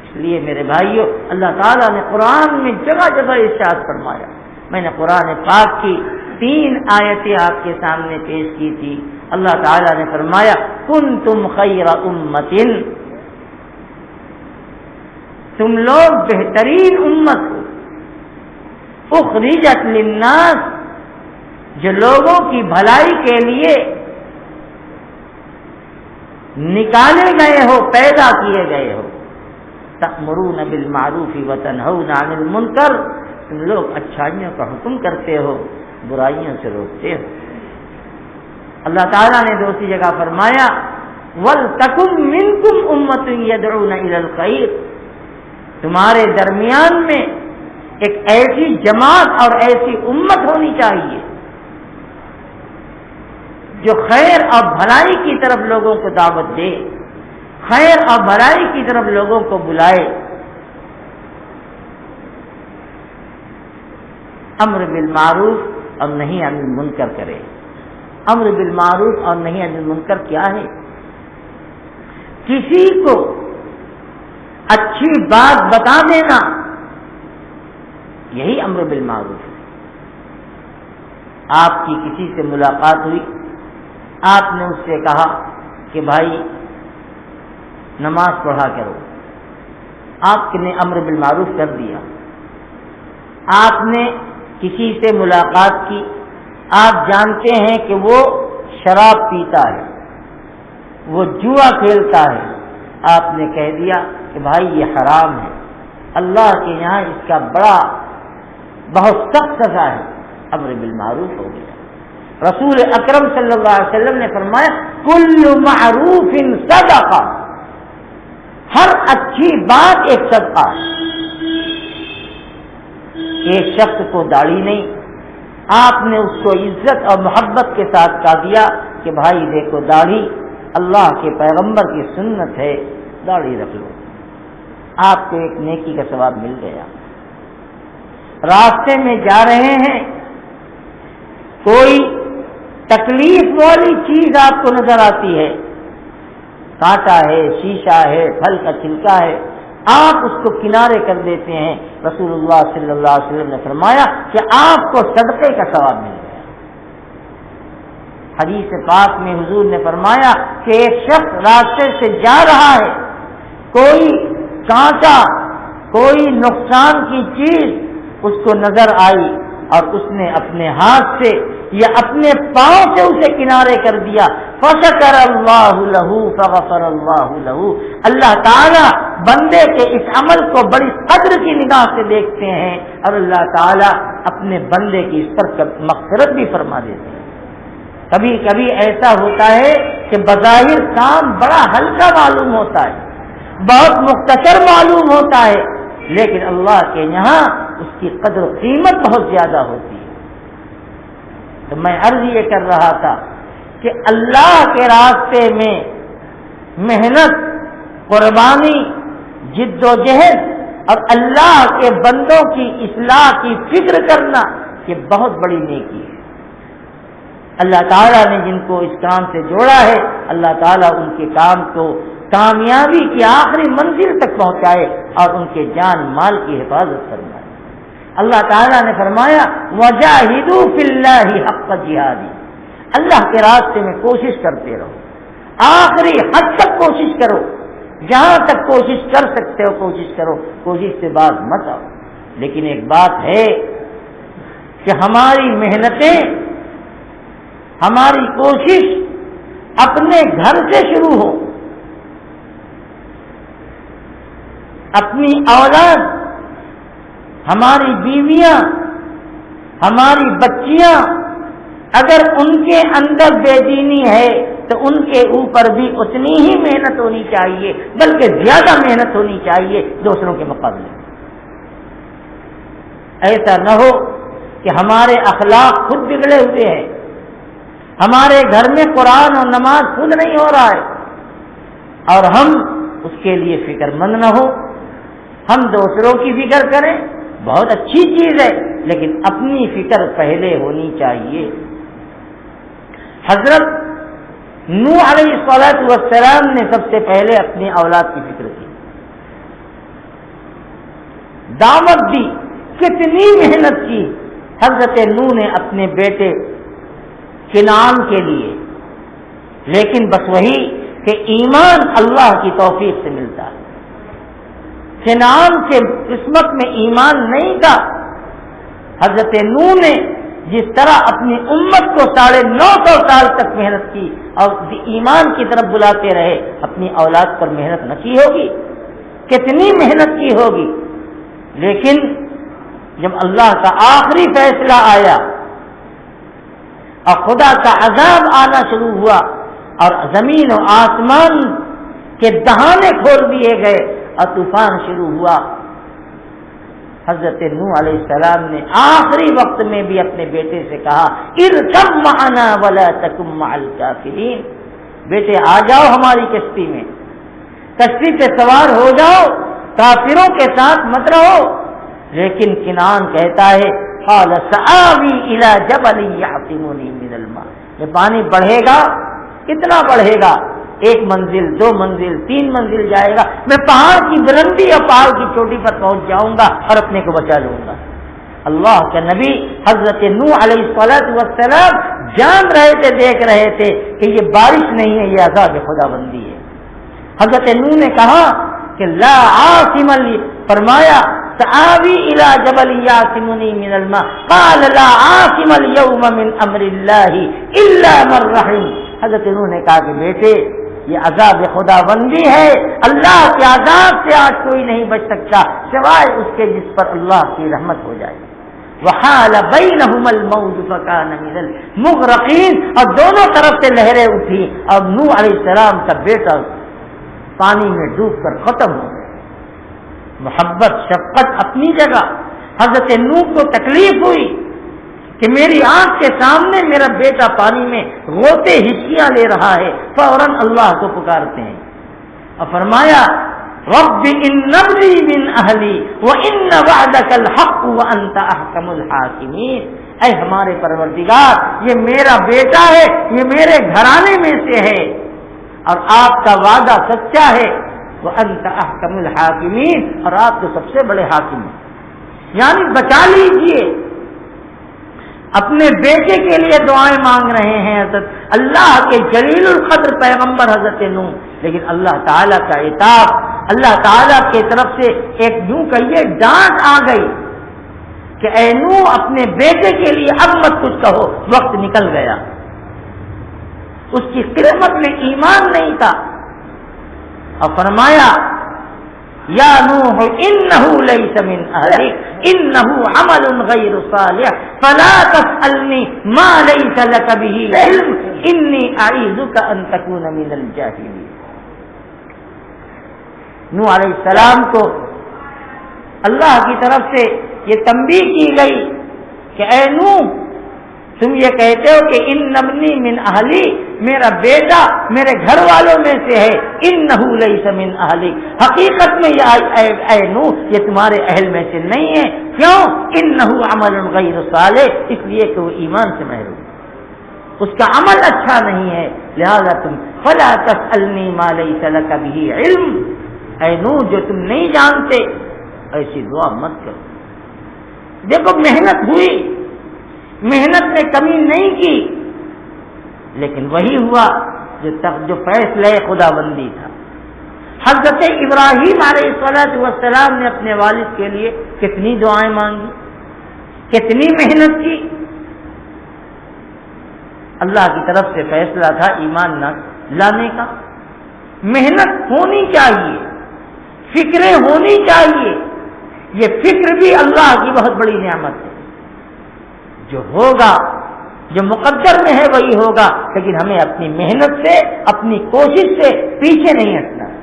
اس لیے میرے بھائیوں، اللہ تعالیٰ نے قرآن میں جگہ جگہ ارشاد فرمایا۔ میں نے قرآن پاک کی 3 آیتیں آپ کے سامنے پیش کی تھی۔ اللہ تعالیٰ نے فرمایا کنتم خیر امۃ، تم لوگ بہترین امت ہو، اخرجت للناس، جو لوگوں کی بھلائی کے لیے نکالے گئے ہو، پیدا کیے گئے ہو، تأمرون بالمعروف وتنہون عن المنکر، تم لوگ اچھائیوں کا حکم کرتے ہو، برائیوں سے روکتے ہو۔ اللہ تعالیٰ نے دوسری جگہ فرمایا وَلْتَكُن مِّنكُمْ أُمَّةٌ يَدْعُونَ إِلَى الْخَيْرِ، تمہارے درمیان میں ایک ایسی جماعت اور ایسی امت ہونی چاہیے جو خیر اور بھلائی کی طرف لوگوں کو دعوت دے، خیر اور بھلائی کی طرف لوگوں کو بلائے، امر بالمعروف اور نہی عن المنکر کرے۔ امر بالمعروف اور نہی عن المنکر کیا ہے؟ کسی کو اچھی بات بتا دینا، یہی امر بالمعروف ہے۔ آپ کی کسی سے ملاقات ہوئی، آپ نے اس سے کہا کہ بھائی نماز پڑھا کرو، آپ نے امر بالمعروف کر دیا۔ آپ نے کسی سے ملاقات کی، آپ جانتے ہیں کہ وہ شراب پیتا ہے، وہ جوا کھیلتا ہے، آپ نے کہہ دیا کہ بھائی یہ حرام ہے، اللہ کے یہاں اس کا بہت سخت سزا ہے، امر بالمعروف ہو گیا۔ رسول اکرم صلی اللہ علیہ وسلم نے فرمایا کل معروف صدقہ، ہر اچھی بات ایک صدقہ ہے۔ ایک شخص کو داڑھی نہیں، آپ نے اس کو عزت اور محبت کے ساتھ کہہ دیا کہ بھائی دیکھو داڑھی اللہ کے پیغمبر کی سنت ہے، داڑھی رکھ لو، آپ کو ایک نیکی کا ثواب مل گیا۔ راستے میں جا رہے ہیں، کوئی تکلیف والی چیز آپ کو نظر آتی ہے، کانٹا ہے، شیشہ ہے، پھل کا چھلکا ہے، آپ اس کو کنارے کر دیتے ہیں۔ رسول اللہ صلی اللہ علیہ وسلم نے فرمایا کہ آپ کو صدقے کا ثواب مل گیا۔ حدیث پاک میں حضور نے فرمایا کہ ایک شخص راستے سے جا رہا ہے، کوئی کانٹا، کوئی نقصان کی چیز اس کو نظر آئی اور اس نے اپنے ہاتھ سے یا اپنے پاؤں سے اسے کنارے کر دیا، فشکر اللہ لہ فغفر اللہ لہ، اللہ تعالیٰ بندے کے اس عمل کو بڑی قدر کی نگاہ سے دیکھتے ہیں اور اللہ تعالیٰ اپنے بندے کی اس پر مغفرت بھی فرما دیتے ہیں۔ کبھی کبھی ایسا ہوتا ہے کہ بظاہر کام بڑا ہلکا معلوم ہوتا ہے، بہت مختصر معلوم ہوتا ہے، لیکن اللہ کے یہاں اس کی قدر و قیمت بہت زیادہ ہوتی ہے۔ تو میں عرض یہ کر رہا تھا کہ اللہ کے راستے میں محنت، قربانی، جد و جہد اور اللہ کے بندوں کی اصلاح کی فکر کرنا یہ بہت بڑی نیکی ہے۔ اللہ تعالیٰ نے جن کو اس کام سے جوڑا ہے، اللہ تعالیٰ ان کے کام کو کامیابی کی آخری منزل تک پہنچائے اور ان کے جان مال کی حفاظت فرمائے۔ اللہ تعالیٰ نے فرمایا وَجَاهِدُوا فِي اللَّهِ حَقَّ جِهَادِهِ، اللہ کے راستے میں کوشش کرتے رہو، آخری حد تک کوشش کرو، جہاں تک کوشش کر سکتے ہو کوشش کرو، کوشش سے باز مت آؤ۔ لیکن ایک بات ہے کہ ہماری محنتیں، ہماری کوشش اپنے گھر سے شروع ہو، اپنی اولاد، ہماری بیویاں، ہماری بچیاں، اگر ان کے اندر بے دینی ہے تو ان کے اوپر بھی اتنی ہی محنت ہونی چاہیے، بلکہ زیادہ محنت ہونی چاہیے دوسروں کے مقابلے۔ ایسا نہ ہو کہ ہمارے اخلاق خود بگڑے ہوئے ہیں، ہمارے گھر میں قرآن اور نماز خود نہیں ہو رہا ہے اور ہم اس کے لیے فکر مند نہ ہو۔ ہم دوسروں کی فکر کریں، بہت اچھی چیز ہے، لیکن اپنی فکر پہلے ہونی چاہیے۔ حضرت نوح علیہ السلام نے سب سے پہلے اپنی اولاد کی فکر کی، دعوت دی، کتنی محنت کی حضرت نوح نے اپنے بیٹے کنعان کے لیے، لیکن بس وہی کہ ایمان اللہ کی توفیق سے ملتا ہے۔ کنعان کے قسمت میں ایمان نہیں تھا۔ حضرت نوح نے جس طرح اپنی امت کو 950 سال تک محنت کی اور ایمان کی طرف بلاتے رہے، اپنی اولاد پر محنت نہ کی ہوگی؟ کتنی محنت کی ہوگی؟ لیکن جب اللہ کا آخری فیصلہ آیا اور خدا کا عذاب آنا شروع ہوا اور زمین و آسمان کے دہانے کھول دیے گئے اور طوفان شروع ہوا، حضرت نوح علیہ السلام نے آخری وقت میں بھی اپنے بیٹے سے کہا ارکب معنا ولا تکن مع الکافرین، بیٹے آ جاؤ ہماری کشتی میں، کشتی پہ سوار ہو جاؤ، کافروں کے ساتھ مت رہو۔ لیکن کنعان کہتا ہے قال سآوی الی جبل یعصمنی من الماء، یہ پانی بڑھے گا، کتنا بڑھے گا؟ 1 منزل 2 منزل 3 منزل جائے گا، میں پہاڑ کی بلندی اور پہاڑ کی چوٹی پر پہنچ جاؤں گا اور اپنے کو بچا لوں گا۔ اللہ کے نبی حضرت نوح علیہ السلام جان رہے تھے، دیکھ رہے تھے کہ یہ بارش نہیں ہے، یہ عذاب خداوندی ہے۔ حضرت نوح نے کہا کہ لا عاصم لی، فرمایا سآوی الی جبل یعصمنی من الماء قال لا عاصم اليوم من امر اللہ الا من رحم۔ حضرت نوح نے کہا کہ بیٹے یہ عذاب خداوندی ہے، اللہ کے عذاب سے آج کوئی نہیں بچ سکتا سوائے اس کے جس پر اللہ کی رحمت ہو جائے۔ وحال بینہم الموج فکان من المغرقین، اور دونوں طرف سے لہریں اٹھی اور نوح علیہ السلام کا بیٹا پانی میں ڈوب کر ختم ہو گیا۔ محبت شفقت اپنی جگہ، حضرت نوح کو تکلیف ہوئی کہ میری آنکھ کے سامنے میرا بیٹا پانی میں غوطے ہچکیاں لے رہا ہے، فوراً اللہ کو پکارتے ہیں اور فرمایا رب ان ابنی من اہلی وان وعدک الحق وانت احکم الحاکمین، اے ہمارے پروردگار یہ میرا بیٹا ہے، یہ میرے گھرانے میں سے ہے اور آپ کا وعدہ سچا ہے، وانت احکم الحاکمین، اور آپ تو سب سے بڑے حاکم ہیں، یعنی بچا لیجئے۔ اپنے بیٹے کے لیے دعائیں مانگ رہے ہیں حضرت اللہ کے جلیل القدر پیغمبر حضرت نوح، لیکن اللہ تعالیٰ کا عتاب، اللہ تعالیٰ کی طرف سے ایک یوں کہیے ڈانٹ آ گئی کہ اے نوح اپنے بیٹے کے لیے اب مت کچھ کہو، وقت نکل گیا۔ اس کی قسمت میں ایمان نہیں تھا اور فرمایا یا نوح انہ لیس من اہلک انہ عمل غیر صالح فلا تسألنی ما لیس لک بہ علم انی اعیذک ان تکون من الجاہلین۔ نوح علیہ السلام کو اللہ کی طرف سے یہ تنبیہ کی گئی کہ اے نوح تم یہ کہتے ہو کہ ان ابنی من اہلی، میرا بیٹا میرے گھر والوں میں سے ہے، انہ لیس من اہلک، حقیقت میں یہ اے نوح یہ تمہارے اہل میں سے نہیں ہے، کیوں؟ انہ عمل غیر صالح، اس لیے کہ وہ ایمان سے محروم، اس کا عمل اچھا نہیں ہے، لہذا تم فلا تسألنی ما لیس لک بہ علم، اے نوح جو تم نہیں جانتے ایسی دعا مت کرو۔ دیکھو محنت ہوئی، محنت میں کمی نہیں کی، لیکن وہی ہوا جو فیصلہ خداوندی تھا۔ حضرت ابراہیم علیہ السلام نے اپنے والد کے لیے کتنی دعائیں مانگی، کتنی محنت کی، اللہ کی طرف سے فیصلہ تھا ایمان نہ لانے کا۔ محنت ہونی چاہیے، فکریں ہونی چاہیے، یہ فکر بھی اللہ کی بہت بڑی نعمت ہے، جو ہوگا جو مقدر میں ہے وہی ہوگا، لیکن ہمیں اپنی محنت سے اپنی کوشش سے پیچھے نہیں ہٹنا ہے۔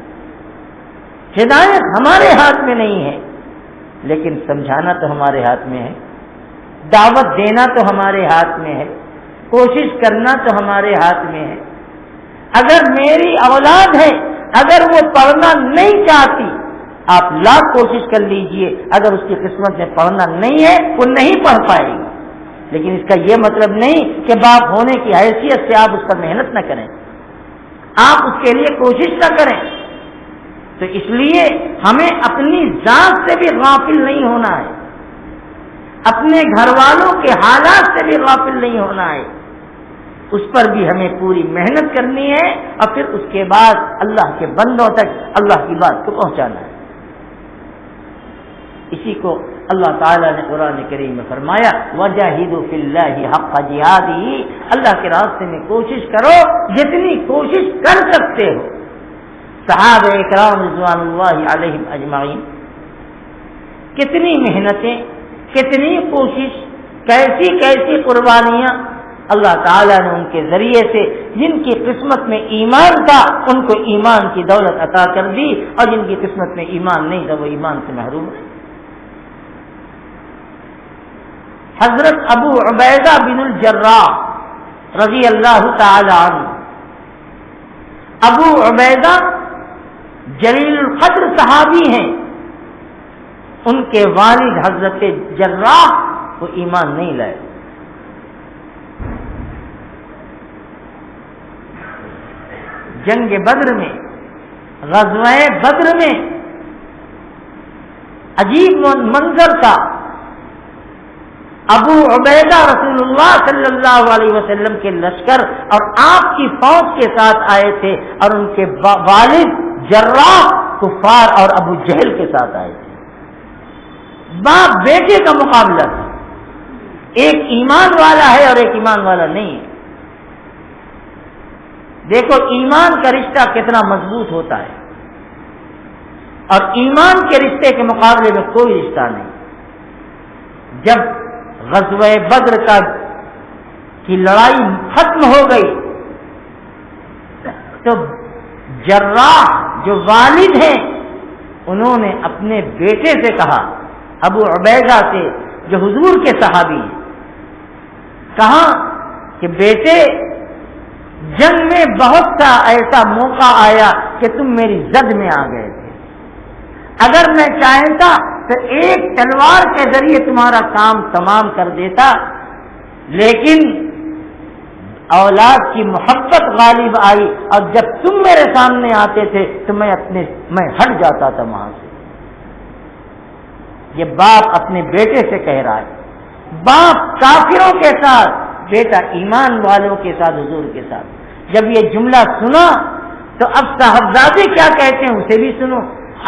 ہدایت ہمارے ہاتھ میں نہیں ہے، لیکن سمجھانا تو ہمارے ہاتھ میں ہے، دعوت دینا تو ہمارے ہاتھ میں ہے، کوشش کرنا تو ہمارے ہاتھ میں ہے۔ اگر میری اولاد ہے، اگر وہ پڑھنا نہیں چاہتی، آپ لاکھ کوشش کر لیجئے، اگر اس کی قسمت میں پڑھنا نہیں ہے وہ نہیں پڑھ پائے گی، لیکن اس کا یہ مطلب نہیں کہ باپ ہونے کی حیثیت سے آپ اس پر محنت نہ کریں، آپ اس کے لیے کوشش نہ کریں۔ تو اس لیے ہمیں اپنی ذات سے بھی غافل نہیں ہونا ہے، اپنے گھر والوں کے حالات سے بھی غافل نہیں ہونا ہے، اس پر بھی ہمیں پوری محنت کرنی ہے اور پھر اس کے بعد اللہ کے بندوں تک اللہ کی بات کو پہنچانا ہے۔ اسی کو اللہ تعالیٰ نے قرآن کریم میں فرمایا وَجَاهِدُوا فِي اللَّهِ حَقَّ جِهَادِهِ، اللہ کے راستے میں کوشش کرو جتنی کوشش کر سکتے ہو۔ صحابہ اکرام رضوان اللہ علیہم اجمعین کتنی محنتیں، کتنی کوشش، کیسی کیسی قربانیاں اللہ تعالیٰ نے ان کے ذریعے سے جن کی قسمت میں ایمان تھا ان کو ایمان کی دولت عطا کر دی، اور جن کی قسمت میں ایمان نہیں تھا وہ ایمان سے محروم ہے۔ حضرت ابو عبیدہ بن الجراح رضی اللہ تعالی عنہ. ابو عبیدہ جلیل القدر صحابی ہیں. ان کے والد حضرت جراح کو ایمان نہیں لائے. جنگ بدر میں، غزوہ بدر میں عجیب منظر تھا. ابو عبیدہ رسول اللہ صلی اللہ علیہ وسلم کے لشکر اور آپ کی فوج کے ساتھ آئے تھے، اور ان کے والد جراح کفار اور ابو جہل کے ساتھ آئے تھے. باپ بیٹے کا مقابلہ تھا. ایک ایمان والا ہے اور ایک ایمان والا نہیں ہے. دیکھو ایمان کا رشتہ کتنا مضبوط ہوتا ہے، اور ایمان کے رشتے کے مقابلے میں کوئی رشتہ نہیں. جب غزوہ بدر کی لڑائی ختم ہو گئی تو جراح جو والد ہیں انہوں نے اپنے بیٹے سے کہا، ابو عبیدہ سے جو حضور کے صحابی ہیں، کہا کہ بیٹے جنگ میں بہت سا ایسا موقع آیا کہ تم میری زد میں آ گئے تھے. اگر میں چاہتا تو ایک تلوار کے ذریعے تمہارا کام تمام کر دیتا، لیکن اولاد کی محبت غالب آئی، اور جب تم میرے سامنے آتے تھے تو میں ہٹ جاتا تھا وہاں سے. یہ باپ اپنے بیٹے سے کہہ رہا ہے. باپ کافروں کے ساتھ، بیٹا ایمان والوں کے ساتھ، حضور کے ساتھ. جب یہ جملہ سنا تو اب صاحبزادے کیا کہتے ہیں اسے بھی سنو.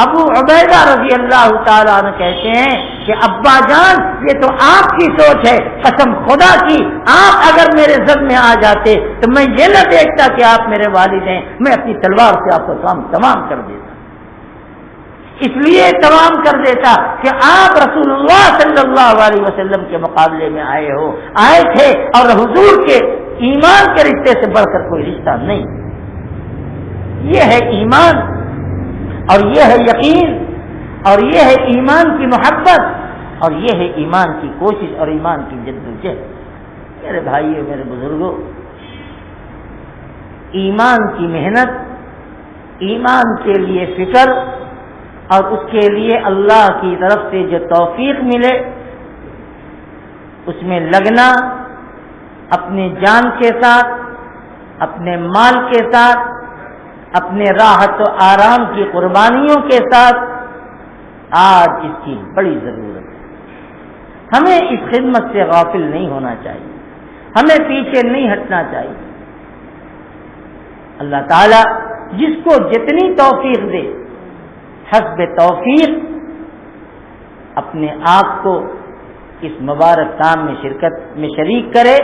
ابو عبیدہ رضی اللہ تعالیٰ عنہ کہتے ہیں کہ ابا جان یہ تو آپ کی سوچ ہے، قسم خدا کی آپ اگر میرے زد میں آ جاتے تو میں یہ نہ دیکھتا کہ آپ میرے والد ہیں، میں اپنی تلوار سے آپ کا کام تمام کر دیتا. اس لیے تمام کر دیتا کہ آپ رسول اللہ صلی اللہ علیہ وسلم کے مقابلے میں آئے تھے، اور حضور کے ایمان کے رشتے سے بڑھ کر کوئی رشتہ نہیں. یہ ہے ایمان، اور یہ ہے یقین، اور یہ ہے ایمان کی محبت، اور یہ ہے ایمان کی کوشش اور ایمان کی جدوجہد. میرے بھائیو، میرے بزرگوں، ایمان کی محنت، ایمان کے لیے فکر، اور اس کے لیے اللہ کی طرف سے جو توفیق ملے اس میں لگنا، اپنے جان کے ساتھ، اپنے مال کے ساتھ، اپنے راحت و آرام کی قربانیوں کے ساتھ، آج اس کی بڑی ضرورت ہے. ہمیں اس خدمت سے غافل نہیں ہونا چاہیے، ہمیں پیچھے نہیں ہٹنا چاہیے. اللہ تعالی جس کو جتنی توفیق دے، حسب توفیق اپنے آپ کو اس مبارک کام میں شرکت میں شریک کرے.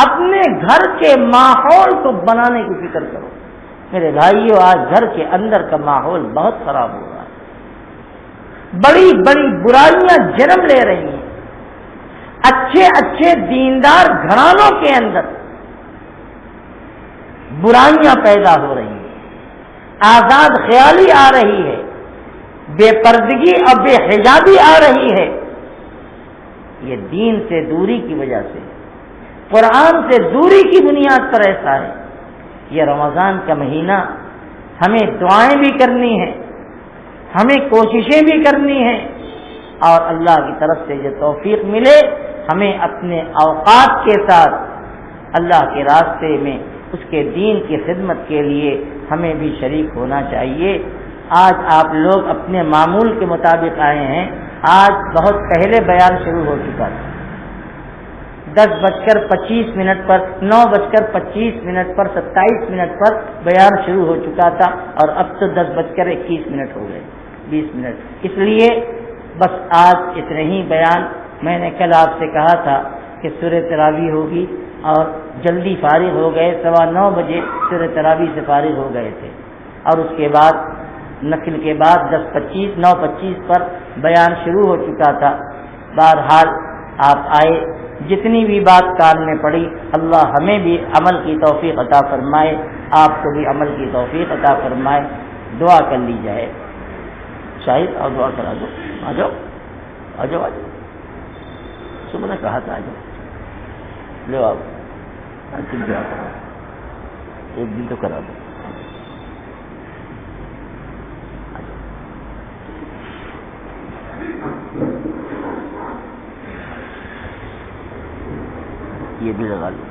اپنے گھر کے ماحول کو بنانے کی فکر کرو. میرے بھائیو، آج گھر کے اندر کا ماحول بہت خراب ہو رہا ہے. بڑی بڑی برائیاں جنم لے رہی ہیں. اچھے اچھے دیندار گھرانوں کے اندر برائیاں پیدا ہو رہی ہیں. آزاد خیالی آ رہی ہے، بے پردگی اور بے حجابی آ رہی ہے. یہ دین سے دوری کی وجہ سے، قرآن سے دوری کی بنیاد پر ایسا ہے. یہ رمضان کا مہینہ ہمیں دعائیں بھی کرنی ہیں، ہمیں کوششیں بھی کرنی ہیں، اور اللہ کی طرف سے جو توفیق ملے ہمیں اپنے اوقات کے ساتھ اللہ کے راستے میں اس کے دین کی خدمت کے لیے ہمیں بھی شریک ہونا چاہیے. آج آپ لوگ اپنے معمول کے مطابق آئے ہیں. آج بہت پہلے بیان شروع ہو چکا تھا. 10:25 پر 9:25 پر 27 پر بیان شروع ہو چکا تھا، اور اب تو 10:21 ہو گئے، 20 منٹ. اس لیے بس آج اتنے ہی بیان. میں نے کل آپ سے کہا تھا کہ سورہ تراویح ہوگی، اور جلدی فارغ ہو گئے. 9:15 بجے سورہ تراویح سے فارغ ہو گئے تھے، اور اس کے بعد نقل کے بعد 9:25 پر بیان شروع ہو چکا تھا. بہرحال آپ آئے، جتنی بھی بات کان میں پڑی اللہ ہمیں بھی عمل کی توفیق عطا فرمائے، آپ کو بھی عمل کی توفیق عطا فرمائے. دعا کر لی جائے. شاہد اور دعا کرا دو. آ جاؤ. پرسوں میں نے کہا تھا آج لو آپ تم کیا کرو ایک دن تو کرا دو. یہ بھی لگا لو.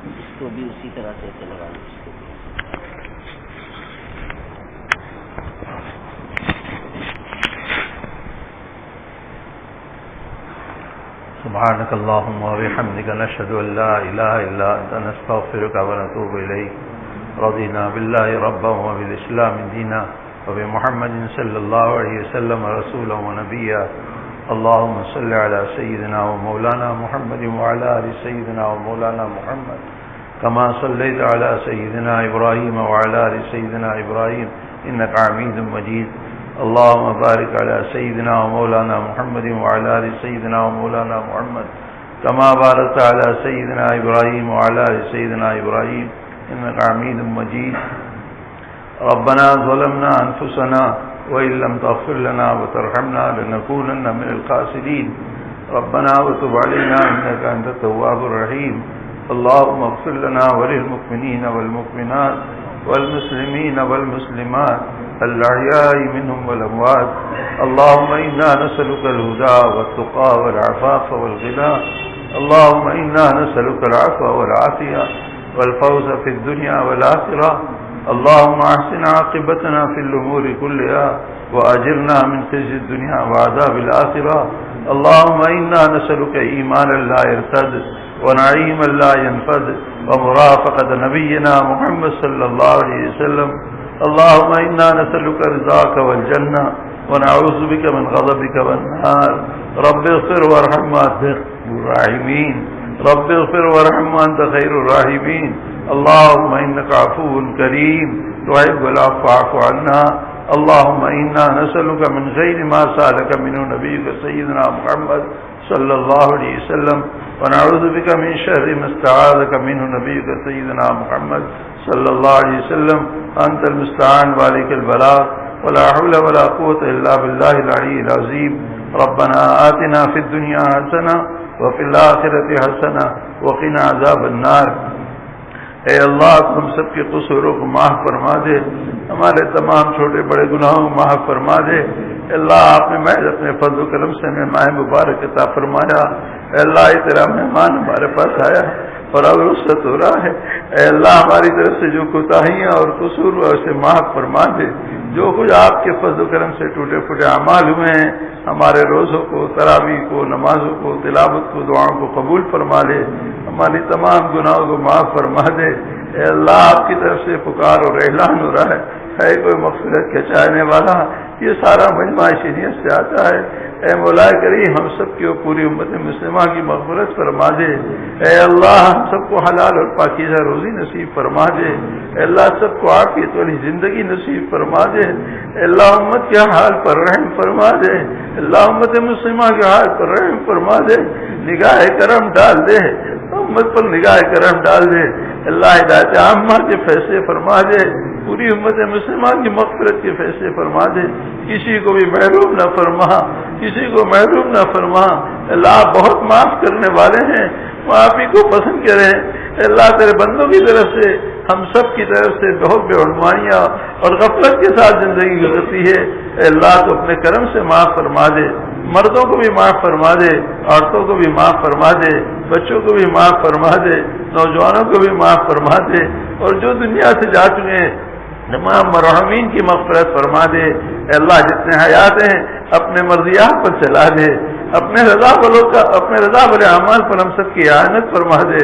اس کو بھی اسی طرح سے لگا لو. اس کو بھی سبحانك اللهم وبحمدك نشهد أن لا إله إلا أنت نستغفرك ونتوب إليك. رضينا بالله ربا وبالإسلام دينا وبمحمد صلى الله عليه وسلم رسولا ونبيا. اللهم صل على سيدنا ومولانا محمد وعلى آل سيدنا ومولانا محمد كما صليت على سيدنا إبراهيم وعلى آل سيدنا إبراهيم إنك حميد مجيد. اللهم بارك على سيدنا ومولانا محمد وعلى آل سيدنا ومولانا محمد كما باركت على سيدنا إبراهيم وعلى آل سيدنا إبراهيم إنك حميد مجيد. ربنا ظلمنا أنفسنا وإن لم تغفر لنا وترحمنا لنكونن من الخاسرين. ربنا وتب علينا إنك أنت التواب الرحيم. اللهم اغفر لنا وللمؤمنين والمؤمنات والمسلمين والمسلمات الأحياء منهم والأموات. اللهم إنا نسألك الهدى والتقى والعفاف والغنى. اللهم إنا نسألك العفو والعافية والفوز في الدنيا والآخرة. اللهم أحسن عاقبتنا في الأمور كلها وأجرنا من خزي الدنيا وعذاب الآخرة. اللهم إنا نسألك إيمانا لا يرتد ونعيما لا ينفد ومرافقة نبينا محمد صلى الله عليه وسلم. اللهم إنا نسألك رضاك والجنة ونعوذ بك من غضبك والنار. رب اغفر وارحم وأنت خير الراحمين. رب اغفر وارحم وأنت خير الراحمين. اللهم إنك عفو كريم تحب العفو فاعف عنا. اللهم إنا نسألك من خير ما سألك منه نبيك سيدنا محمد صلى الله عليه وسلم ونعوذ بك من شر ما استعاذك منه نبيك سيدنا محمد صلى الله عليه وسلم. أنت المستعان وعليك البلاغ ولا حول ولا قوة إلا بالله العلي العظيم. ربنا آتنا في الدنيا حسنة وفي الآخرة حسنة وقنا عذاب النار. اے اللہ تم سب کے قصوروں کو معاف فرما دے، ہمارے تمام چھوٹے بڑے گناہوں کو معاف فرما دے. اللہ آپ نے محض اپنے فضل و کرم سے ہمیں ماہ مبارک عطا فرمایا. اے اللہ یہ تیرا مہمان ہمارے پاس آیا اور اب رخصت ہو رہا ہے. اے اللہ ہماری طرف سے جو کوتاہیاں اور قصور ہوئے اسے معاف فرما دے. جو کچھ آپ کے فضل و کرم سے ٹوٹے پھوٹے اعمال ہوئے ہیں ہمارے روزوں کو، تراویح کو، نمازوں کو، تلاوت کو، دعاؤں کو قبول فرما لے. ہماری تمام گناہوں کو معاف فرما دے. اے اللہ آپ کی طرف سے پکار اور اعلان ہو رہا ہے کوئی مغفرت کے چاہنے والا؟ یہ سارا مجمع اسی نیت سے آتا ہے. اے مولا کریم ہم سب کی اور پوری امت مسلمہ کی مغفرت فرما دے. اے اللہ ہم سب کو حلال اور پاکیزہ روزی نصیب فرما دے. اے اللہ سب کو عافیت والی زندگی نصیب فرما دے. اے اللہ امت کے حال پر رحم فرما دے. اللہ امت مسلمہ کے حال پر رحم فرما دے. نگاہ کرم ڈال دے، امت پر نگاہ کرم ڈال دے. اللہ ہدایت عامہ کے فیصلے فرما دے. پوری امت مسلمان کی مغفرت کے فیصلے فرما دے. کسی کو بھی محروم نہ فرما، کسی کو محروم نہ فرما. اللہ بہت معاف کرنے والے ہیں، معافی کو پسند کریں. اللہ تیرے بندوں کی طرف سے ہم سب کی طرف سے بہت بے عنوانیاں اور غفلت کے ساتھ زندگی گزرتی ہے. اللہ تو اپنے کرم سے معاف فرما دے. مردوں کو بھی معاف فرما دے، عورتوں کو بھی معاف فرما دے، بچوں کو بھی معاف فرما دے، نوجوانوں کو بھی معاف فرما دے. اور جو دنیا سے جا چکے ہیں تمام مرحومین کی مغفرت فرما دے. اے اللہ جتنے حیات ہیں اپنے مرضیات پر چلا دے. اپنے رضا والے اعمال پر ہم سب کی اعانت فرما دے.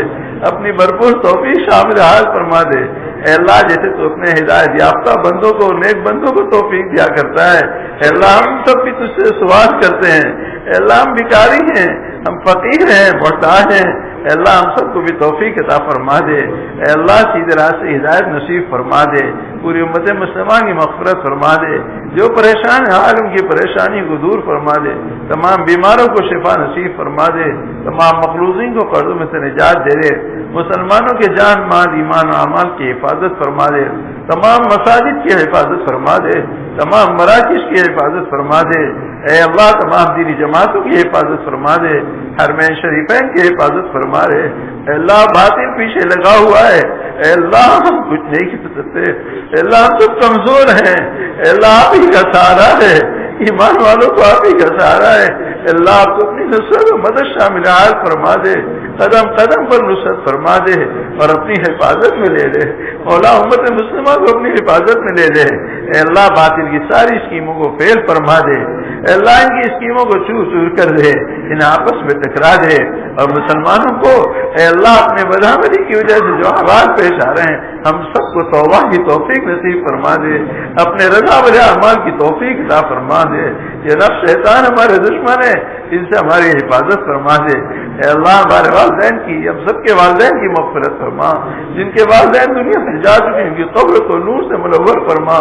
اپنی بھرپور توفیق شامل حال فرما دے. اے اللہ جیسے تو اپنے ہدایت یافتہ بندوں کو، نیک بندوں کو توفیق دیا کرتا ہے، اے اللہ ہم سب بھی تجھ سے سوال کرتے ہیں. اے اللہ ہم بھکاری ہیں، ہم فقیر ہیں، محتاج ہیں. اے اللہ ہم سب کو بھی توفیق عطا فرما دے. اے اللہ سیدھے راہ سے ہدایت نصیب فرما دے. پوری امت مسلمان کی مغفرت فرما دے. جو پریشان ہے حال ان کی پریشانی کو دور فرما دے. تمام بیماروں کو شفا نصیب فرما دے. تمام مخلوقین کو قرضوں میں سے نجات دے دے. مسلمانوں کے جان مال ایمان و اعمال کی حفاظت فرما دے، تمام مساجد کی حفاظت فرما دے، تمام مراکز کی حفاظت فرما دے، اے اللہ تمام دینی جماعتوں کی حفاظت فرما دے، حرمین شریفین کی حفاظت فرما دے، اے اللہ باطل پیچھے لگا ہوا ہے، اے اللہ ہم کچھ نہیں کر سکتے، اے اللہ ہم تو کمزور ہیں، اے اللہ آپ ہی کا سہارا ہے، ایمان والوں کو آپ ہی کا سہارا ہے، اے اللہ آپ کو اپنی نصرت و مدد شامل حال فرما دے، قدم قدم پر نصرت فرما دے اور اپنی حفاظت میں لے لے، مولا امت مسلمہ کو اپنی حفاظت میں لے لے، اے اللہ باطل کی ساری اسکیموں کو فیل فرما دے، اے اللہ ان کی اسکیموں کو چور چور کر دے، انہیں آپس میں ٹکرا دے، اور مسلمانوں کو اے اللہ اپنے بدعملی کی وجہ سے جو حالات پیش آ رہے ہیں ہم سب کو توبہ کی توفیق نصیب فرما دے، اپنے رضا وجہ اعمال کی توفیق عطا فرما دے، یہ نفس شیطان ہمارے دشمن ہے، ان سے ہماری حفاظت فرما دے، اے اللہ ہمارے والدین کی ہم سب کے والدین کی مغفرت فرما، جن کے والدین دنیا سے جا چکے ان کی قبر کو نور سے منور فرما،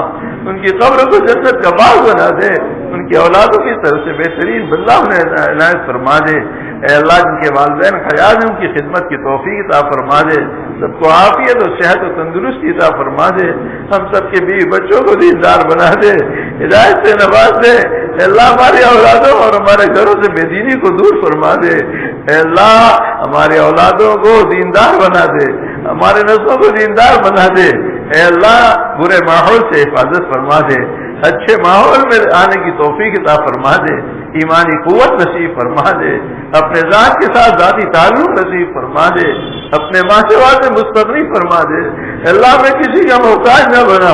ان کی قبر کو جنت کا باغ بنا دے، ان کی اولادوں کی طرف سے بہترین بدلہ انہیں عنایت فرما دے، اے اللہ جن کے والدین حیات ہیں ان کی خدمت کی توفیق عطا فرما دے، سب کو عافیت اور صحت و تندرستی عطا فرما دے، ہم سب کے بیوی بچوں کو دیندار بنا دے، ہدایت سے نواز دے، اے اللہ ہماری اولادوں اور ہمارے گھروں سے بے دینی کو دور فرما دے، اے اللہ ہمارے اولادوں کو دیندار بنا دے، ہمارے نسلوں کو دیندار بنا دے، اے اللہ برے ماحول سے حفاظت فرما دے، اچھے ماحول میں آنے کی توفیق عطا فرما دے، ایمانی قوت نصیب فرما دے، اپنے ذات کے ساتھ ذاتی تعلق نصیب فرما دے، اپنے ماشوا سے مستغنی فرما دے، اللہ میں کسی کا محتاج نہ بنا،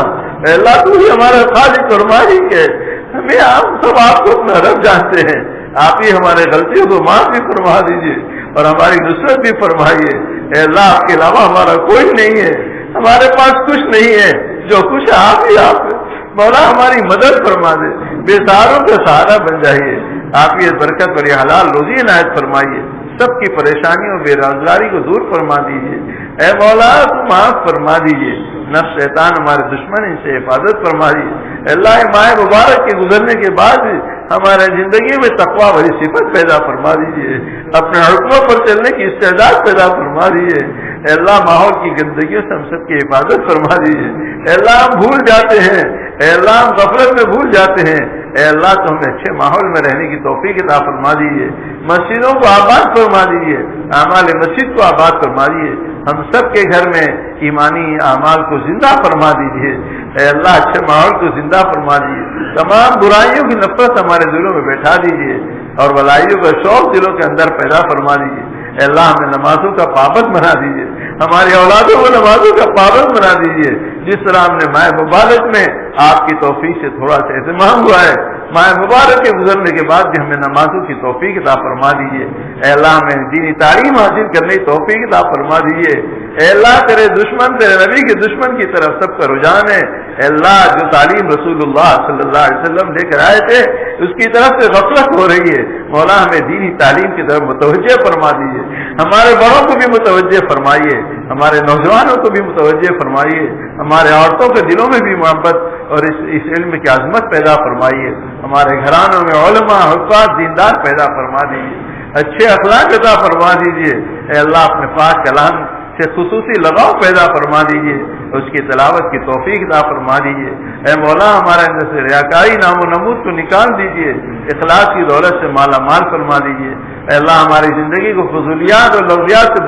اللہ تو ہی ہمارا خالق اور مالک ہے، ہمیں ہم سب آپ کو اپنا رب جانتے ہیں، آپ ہی ہمارے غلطیوں کو معاف بھی فرما دیجیے اور ہماری نصرت بھی فرمائیے، اے اللہ آپ کے علاوہ ہمارا کوئی نہیں ہے، ہمارے پاس کچھ نہیں ہے، جو کچھ ہے آپ ہی آپ ہے، مولا ہماری مدد فرما دے، بے سہاروں کا سہارا بن جائیے، آپ یہ برکت اور یہ حلال روزی عنایت فرمائیے، سب کی پریشانیوں بے روزگاری کو دور فرما دیجیے، اے مولا معاف فرما دیجیے، نفس شیطان ہمارے دشمن ان سے حفاظت فرما دیجیے، اللہ ماہ مبارک کے گزرنے کے بعد ہمارے زندگی میں تقویٰ بھری صفت پیدا فرما دیجیے، اپنے حکموں پر چلنے کی استعداد پیدا فرما دیجیے، اے اللہ ماحول کی گندگیوں سے ہم سب کی حفاظت فرما دیجیے، اے اللہ ہم بھول جاتے ہیں، اے اللہ ہم غفلت میں بھول جاتے ہیں، اے اللہ تو ہمیں اچھے ماحول میں رہنے کی توفیق عطا فرما دیجیے، مسجدوں کو آباد فرما دیجیے، اعمال مسجد کو آباد فرما دیجیے، ہم سب کے گھر میں ایمانی اعمال کو زندہ فرما دیجیے، اے اللہ اچھے ماحول کو زندہ فرما دیجیے، تمام برائیوں کی نفرت ہمارے دلوں میں بیٹھا دیجیے اور بلائیوں کا شوق دلوں کے اندر پیدا فرما دیجیے، اے اللہ ہمیں نمازوں کا پابند بنا دیجیے، ہماری اولادوں کو نمازوں کا پابند بنا دیجیے، جس طرح ہم نے ماہ مبارک میں آپ کی توفیق سے تھوڑا سا اہتمام ہوا ہے، ماہ مبارک کے گزرنے کے بعد بھی ہمیں نمازوں کی توفیق عطا فرما دیجیے، اے اللہ ہمیں دینی تعلیم حاصل کرنے کی توفیق عطا فرما دیجیے، اے اللہ تیرے دشمن تیرے نبی کے دشمن کی طرف سب کا رجحان ہے، اے اللہ جو تعلیم رسول اللہ صلی اللہ علیہ وسلم لے کر آئے تھے اس کی طرف سے غفلت ہو رہی ہے، مولا ہمیں دینی تعلیم کی طرف متوجہ فرما دیجیے، ہمارے بڑوں کو بھی متوجہ فرمائیے، ہمارے نوجوانوں کو بھی متوجہ فرمائیے، ہمارے عورتوں کے دلوں میں بھی محبت اور اس علم کی عظمت پیدا فرمائیے، ہمارے گھرانوں میں علماء حفاظ دیندار پیدا فرما دیجیے، اچھے اخلاق عطا فرما دیجیے، اے اللہ اپنے پاک کلام سے خصوصی لگاؤ پیدا فرما دیجیے، اس کی تلاوت کی توفیق عطا فرما دیجیے، اے مولا ہمارے اندر سے ریاکاری نام و نمود کو نکال دیجیے، اخلاص کی دولت سے مالا مال فرما دیجیے، اے اللہ ہماری زندگی کو فضولیات اور لغویات سے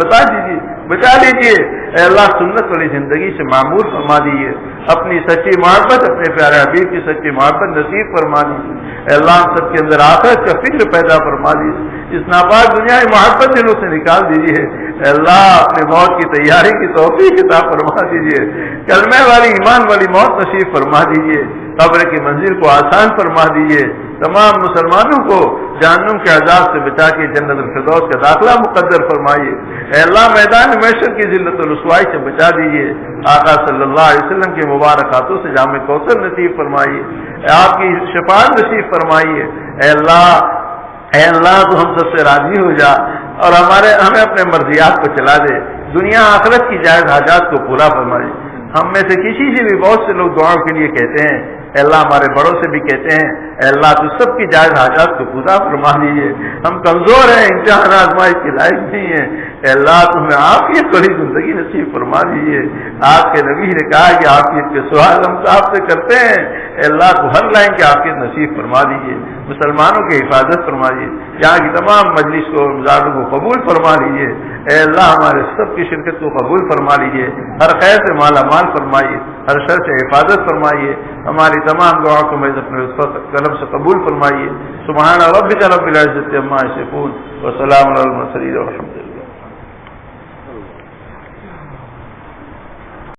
بچا لیجیے، اے اللہ سنت والی زندگی سے معمور فرما دیجیے، اپنی سچی محبت اپنے پیارے حبیب کی سچی محبت نصیب فرما دیجیے، اے اللہ ہم سب کے اندر آخرت کا فکر پیدا فرما دیجیے، اس ناپاک دنیا کی محبت دلوں سے نکال دیجیے، اے اللہ اپنے موت کی تیاری کی توفیق عطا فرما دیجیے، کلمہ والی ایمان والی موت نصیب فرما دیجیے، قبر کی منزل کو آسان فرما دیجیے، تمام مسلمانوں کو جہنم کے عذاب سے بچا کے جنت الفردوس کا داخلہ مقدر فرمائیے، اے اللہ میدان محشر کی ذلت و رسوائی سے بچا دیجیے، آقا صلی اللہ علیہ وسلم کے مبارک ہاتھوں سے جام کوثر نصیب فرمائیے، آپ کی شفاعت نصیب فرمائیے، اے اللہ تو ہم سب سے راضی ہو جا اور ہمیں اپنے مرضیات کو چلا دے، دنیا آخرت کی جائز حاجات کو پورا فرمائے، ہم میں سے کسی سے بھی بہت سے لوگ دعاؤں کے لیے کہتے ہیں، اے اللہ ہمارے بڑوں سے بھی کہتے ہیں، اے اللہ تو سب کی جائز حاجات کو پورا فرما دیجیے، ہم کمزور ہیں، امتحان آزمائش کے لائق نہیں ہیں، اے اللہ تمہیں عافیت والی زندگی نصیب فرما دیجیے. آپ کے نبی نے کہا کہ عافیت کے سوال ہم تو آپ سے کرتے ہیں. اے اللہ تو ہر لائن کی عافیت نصیب فرما دیجیے. مسلمانوں کی حفاظت فرما دیجیے. یہاں کی تمام مجلس کو مزاروں کو قبول فرما لیجیے. اے اللہ ہمارے سب کی شرکت کو قبول فرما لیجیے. ہر خیر سے مالا مال فرمائیے, ہر شر سے حفاظت فرمائیے. ہماری تمام دعا کو میں اپنے قلم سے قبول فرمائیے. سبحان ربک رب العزت عما یصفون وسلام علی المرسلین والحمد للہ.